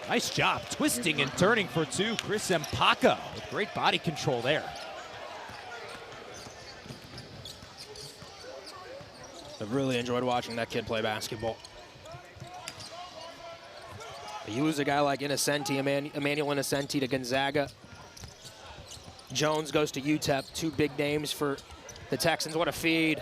Nice job twisting and turning for 2. Chris Mpaka with great body control there. I've really enjoyed watching that kid play basketball. You lose a guy like Innocenti, Emmanuel Innocenti to Gonzaga. Jones goes to UTEP, 2 big names for the Texans. What a feed.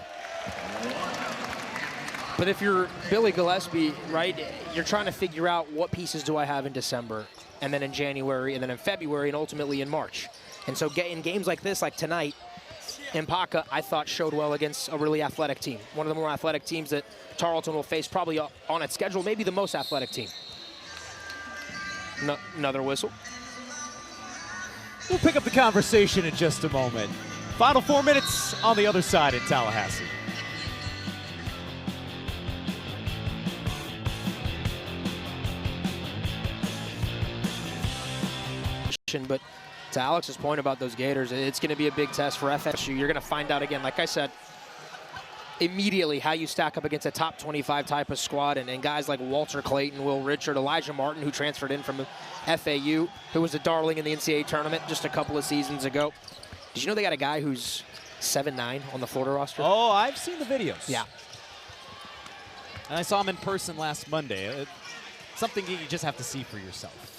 But if you're Billy Gillespie, right, you're trying to figure out what pieces do I have in December, and then in January, and then in February, and ultimately in March. And so in games like this, like tonight, Mpaka, I thought, showed well against a really athletic team. One of the more athletic teams that Tarleton will face probably on its schedule, maybe the most athletic team. Another whistle. We'll pick up the conversation in just a moment. Final 4 minutes on the other side in Tallahassee. But to Alex's point about those Gators, it's going to be a big test for FSU. You're going to find out again, like I said, immediately how you stack up against a top 25 type of squad, and guys like Walter Clayton, Will Richard, Elijah Martin, who transferred in from FAU, who was a darling in the NCAA tournament just a couple of seasons ago. Did you know they got a guy who's 7'9" on the Florida roster? Oh, I've seen the videos. Yeah. And I saw him in person last Monday. Something you just have to see for yourself.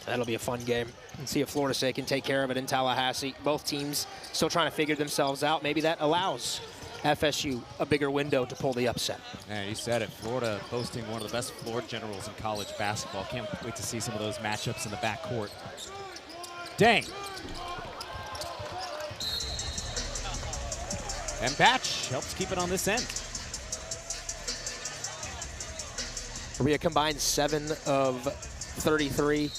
That'll be a fun game. And see if Florida State can take care of it in Tallahassee. Both teams still trying to figure themselves out. Maybe that allows FSU a bigger window to pull the upset. Yeah, you said it. Florida boasting one of the best floor generals in college basketball. Can't wait to see some of those matchups in the backcourt. Dang. And Batch helps keep it on this end. We a combined 7 of 33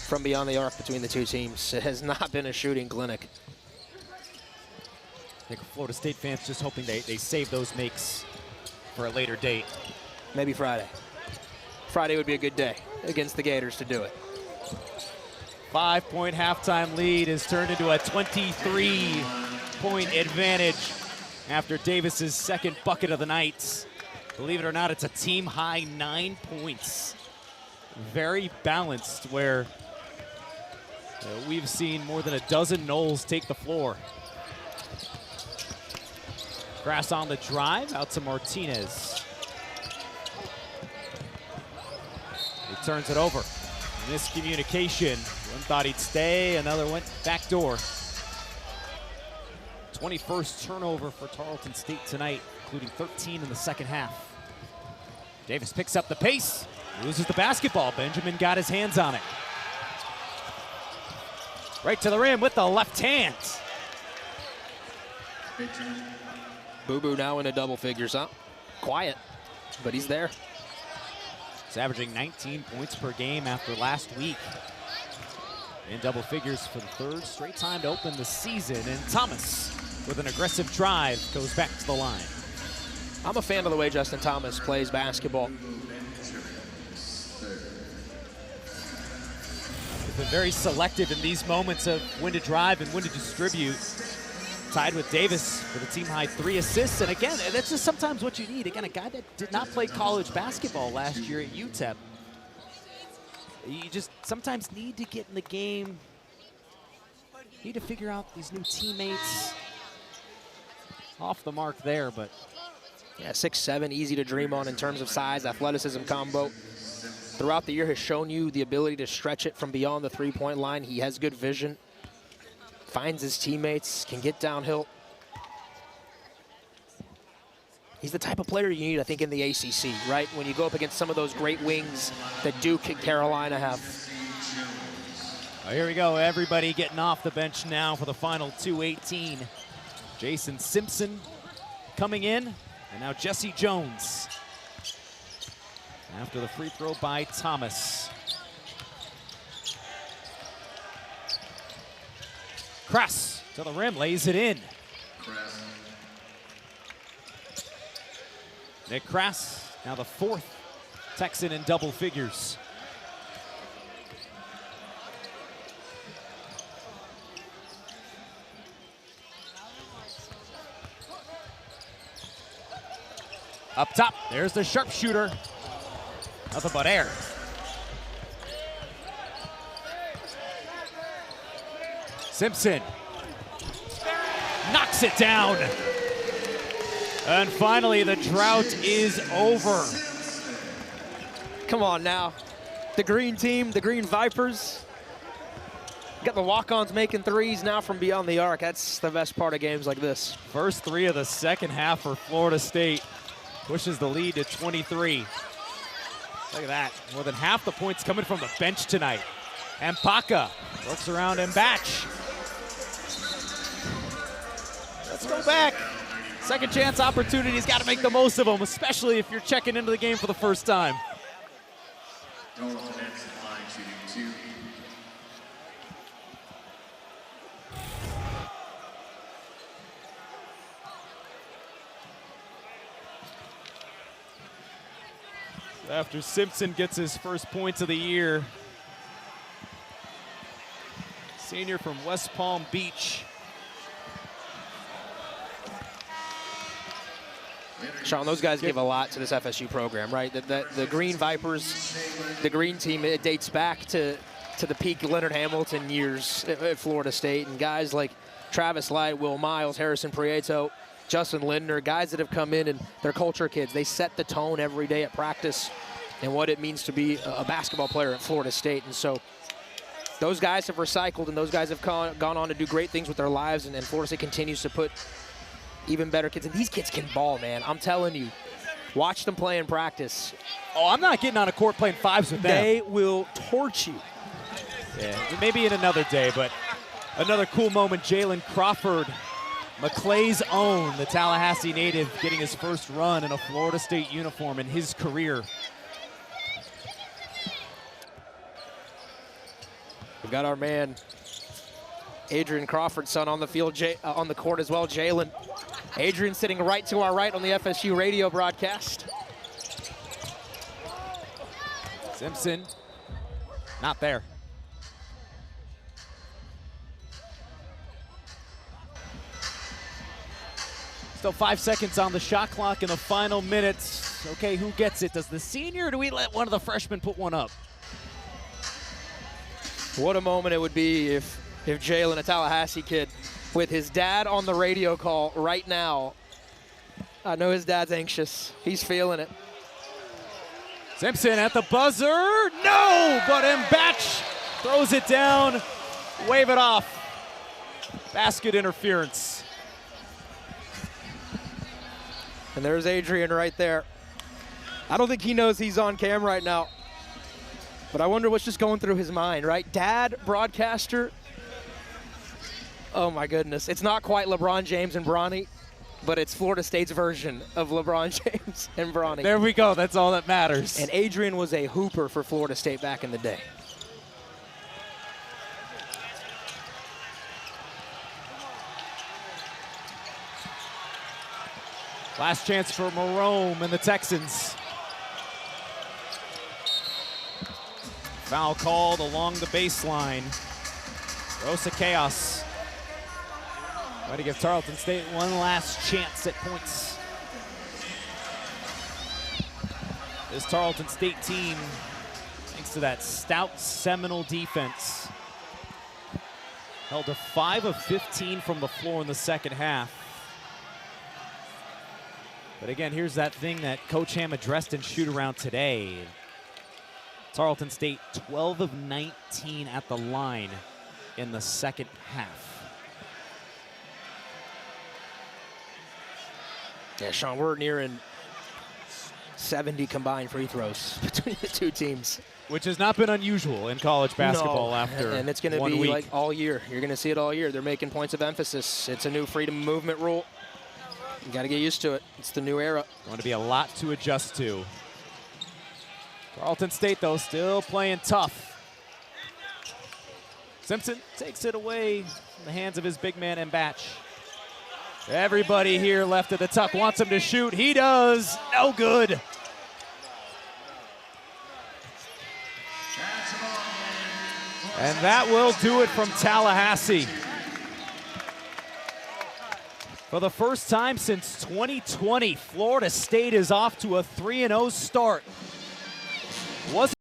from beyond the arc between the two teams. It has not been a shooting clinic. I think Florida State fans just hoping they save those makes for a later date. Maybe Friday. Friday would be a good day against the Gators to do it. 5-point halftime lead is turned into a 23-point advantage after Davis's second bucket of the night. Believe it or not, it's a team-high 9 points. Very balanced, where We've seen more than a dozen Noles take the floor. Grass on the drive, out to Martinez. He turns it over. Miscommunication. One thought he'd stay, another went back door. 21st turnover for Tarleton State tonight, including 13 in the second half. Davis picks up the pace, loses the basketball. Benjamin got his hands on it. Right to the rim with the left hand. Boo Boo now into double figures, huh? Quiet, but he's there. He's averaging 19 points per game after last week. In double figures for the third straight time to open the season. And Thomas, with an aggressive drive, goes back to the line. I'm a fan of the way Justin Thomas plays basketball. He's been very selective in these moments of when to drive and when to distribute. Tied with Davis for the team-high 3 assists. And again, that's just sometimes what you need. Again, a guy that did not play college basketball last year at UTEP. You just sometimes need to get in the game. Need to figure out these new teammates. Off the mark there, but. Yeah, 6'7", easy to dream on in terms of size, athleticism combo. Throughout the year has shown you the ability to stretch it from beyond the three-point line. He has good vision, finds his teammates, can get downhill. He's the type of player you need, I think, in the ACC, right? When you go up against some of those great wings that Duke and Carolina have. Oh, here we go, everybody getting off the bench now for the final 2:18. Jason Simpson coming in, and now Jesse Jones. After the free throw by Thomas. Kress to the rim, lays it in. Nick Kress, now the 4th Texan in double figures. Up top, there's the sharpshooter. Nothing but air. Simpson knocks it down. And finally, the drought is over. Come on now. The green team, the Green Vipers. Got the walk-ons making threes now from beyond the arc. That's the best part of games like this. First 3 of the second half for Florida State. Pushes the lead to 23. Look at that. More than half the points coming from the bench tonight. And Mpaka works around Mbach. Let's go back. Second chance opportunities, got to make the most of them, especially if you're checking into the game for the first time. After Simpson gets his first points of the year, senior from West Palm Beach. Sean, those guys give a lot to this FSU program, right? The Green Vipers, the green team, it dates back to the peak Leonard Hamilton years at Florida State, and guys like Travis Light, Will Miles, Harrison Prieto, Justin Lindner, guys that have come in and they're culture kids. They set the tone every day at practice and what it means to be a basketball player at Florida State. And so those guys have recycled, and those guys have gone on to do great things with their lives, and Florida State continues to put even better kids. And these kids can ball, man. I'm telling you. Watch them play in practice. Oh, I'm not getting on a court playing 5s with them. They will torch you. Yeah, maybe in another day, but another cool moment. Jalen Crawford, McClay's own, the Tallahassee native, getting his first run in a Florida State uniform in his career. We've got our man, Adrian Crawford's son, on the field, on the court as well, Jalen. Adrian sitting right to our right on the FSU radio broadcast. Simpson, not there. Still 5 seconds on the shot clock in the final minutes. Okay, who gets it? Does the senior, or do we let one of the freshmen put one up? What a moment it would be if Jalen, a Tallahassee kid, with his dad on the radio call right now. I know his dad's anxious. He's feeling it. Simpson at the buzzer. No, but Mbach throws it down. Wave it off. Basket interference. And there's Adrian right there. I don't think he knows he's on cam right now. But I wonder what's just going through his mind, right? Dad, broadcaster. Oh my goodness. It's not quite LeBron James and Bronny, but it's Florida State's version of LeBron James and Bronny. There we go. That's all that matters. And Adrian was a hooper for Florida State back in the day. Last chance for Marome and the Texans. Foul called along the baseline. Rosa chaos. Trying to give Tarleton State one last chance at points. This Tarleton State team, thanks to that stout Seminole defense, held to 5 of 15 from the floor in the second half. But again, here's that thing that Coach Ham addressed in shoot-around today. Tarleton State 12 of 19 at the line in the second half. Yeah, Sean, we're nearing 70 combined free throws between the two teams. Which has not been unusual in college basketball after and it's going to be 1 week. like all year. You're going to see it all year. They're making points of emphasis. It's a new freedom of movement rule. You got to get used to it. It's the new era. Going to be a lot to adjust to. Tarleton State, though, still playing tough. Simpson takes it away from the hands of his big man, Mbach. Everybody here left at the tuck wants him to shoot. He does. No good. And that will do it from Tallahassee. For the first time since 2020, Florida State is off to a 3-0 start. Wasn't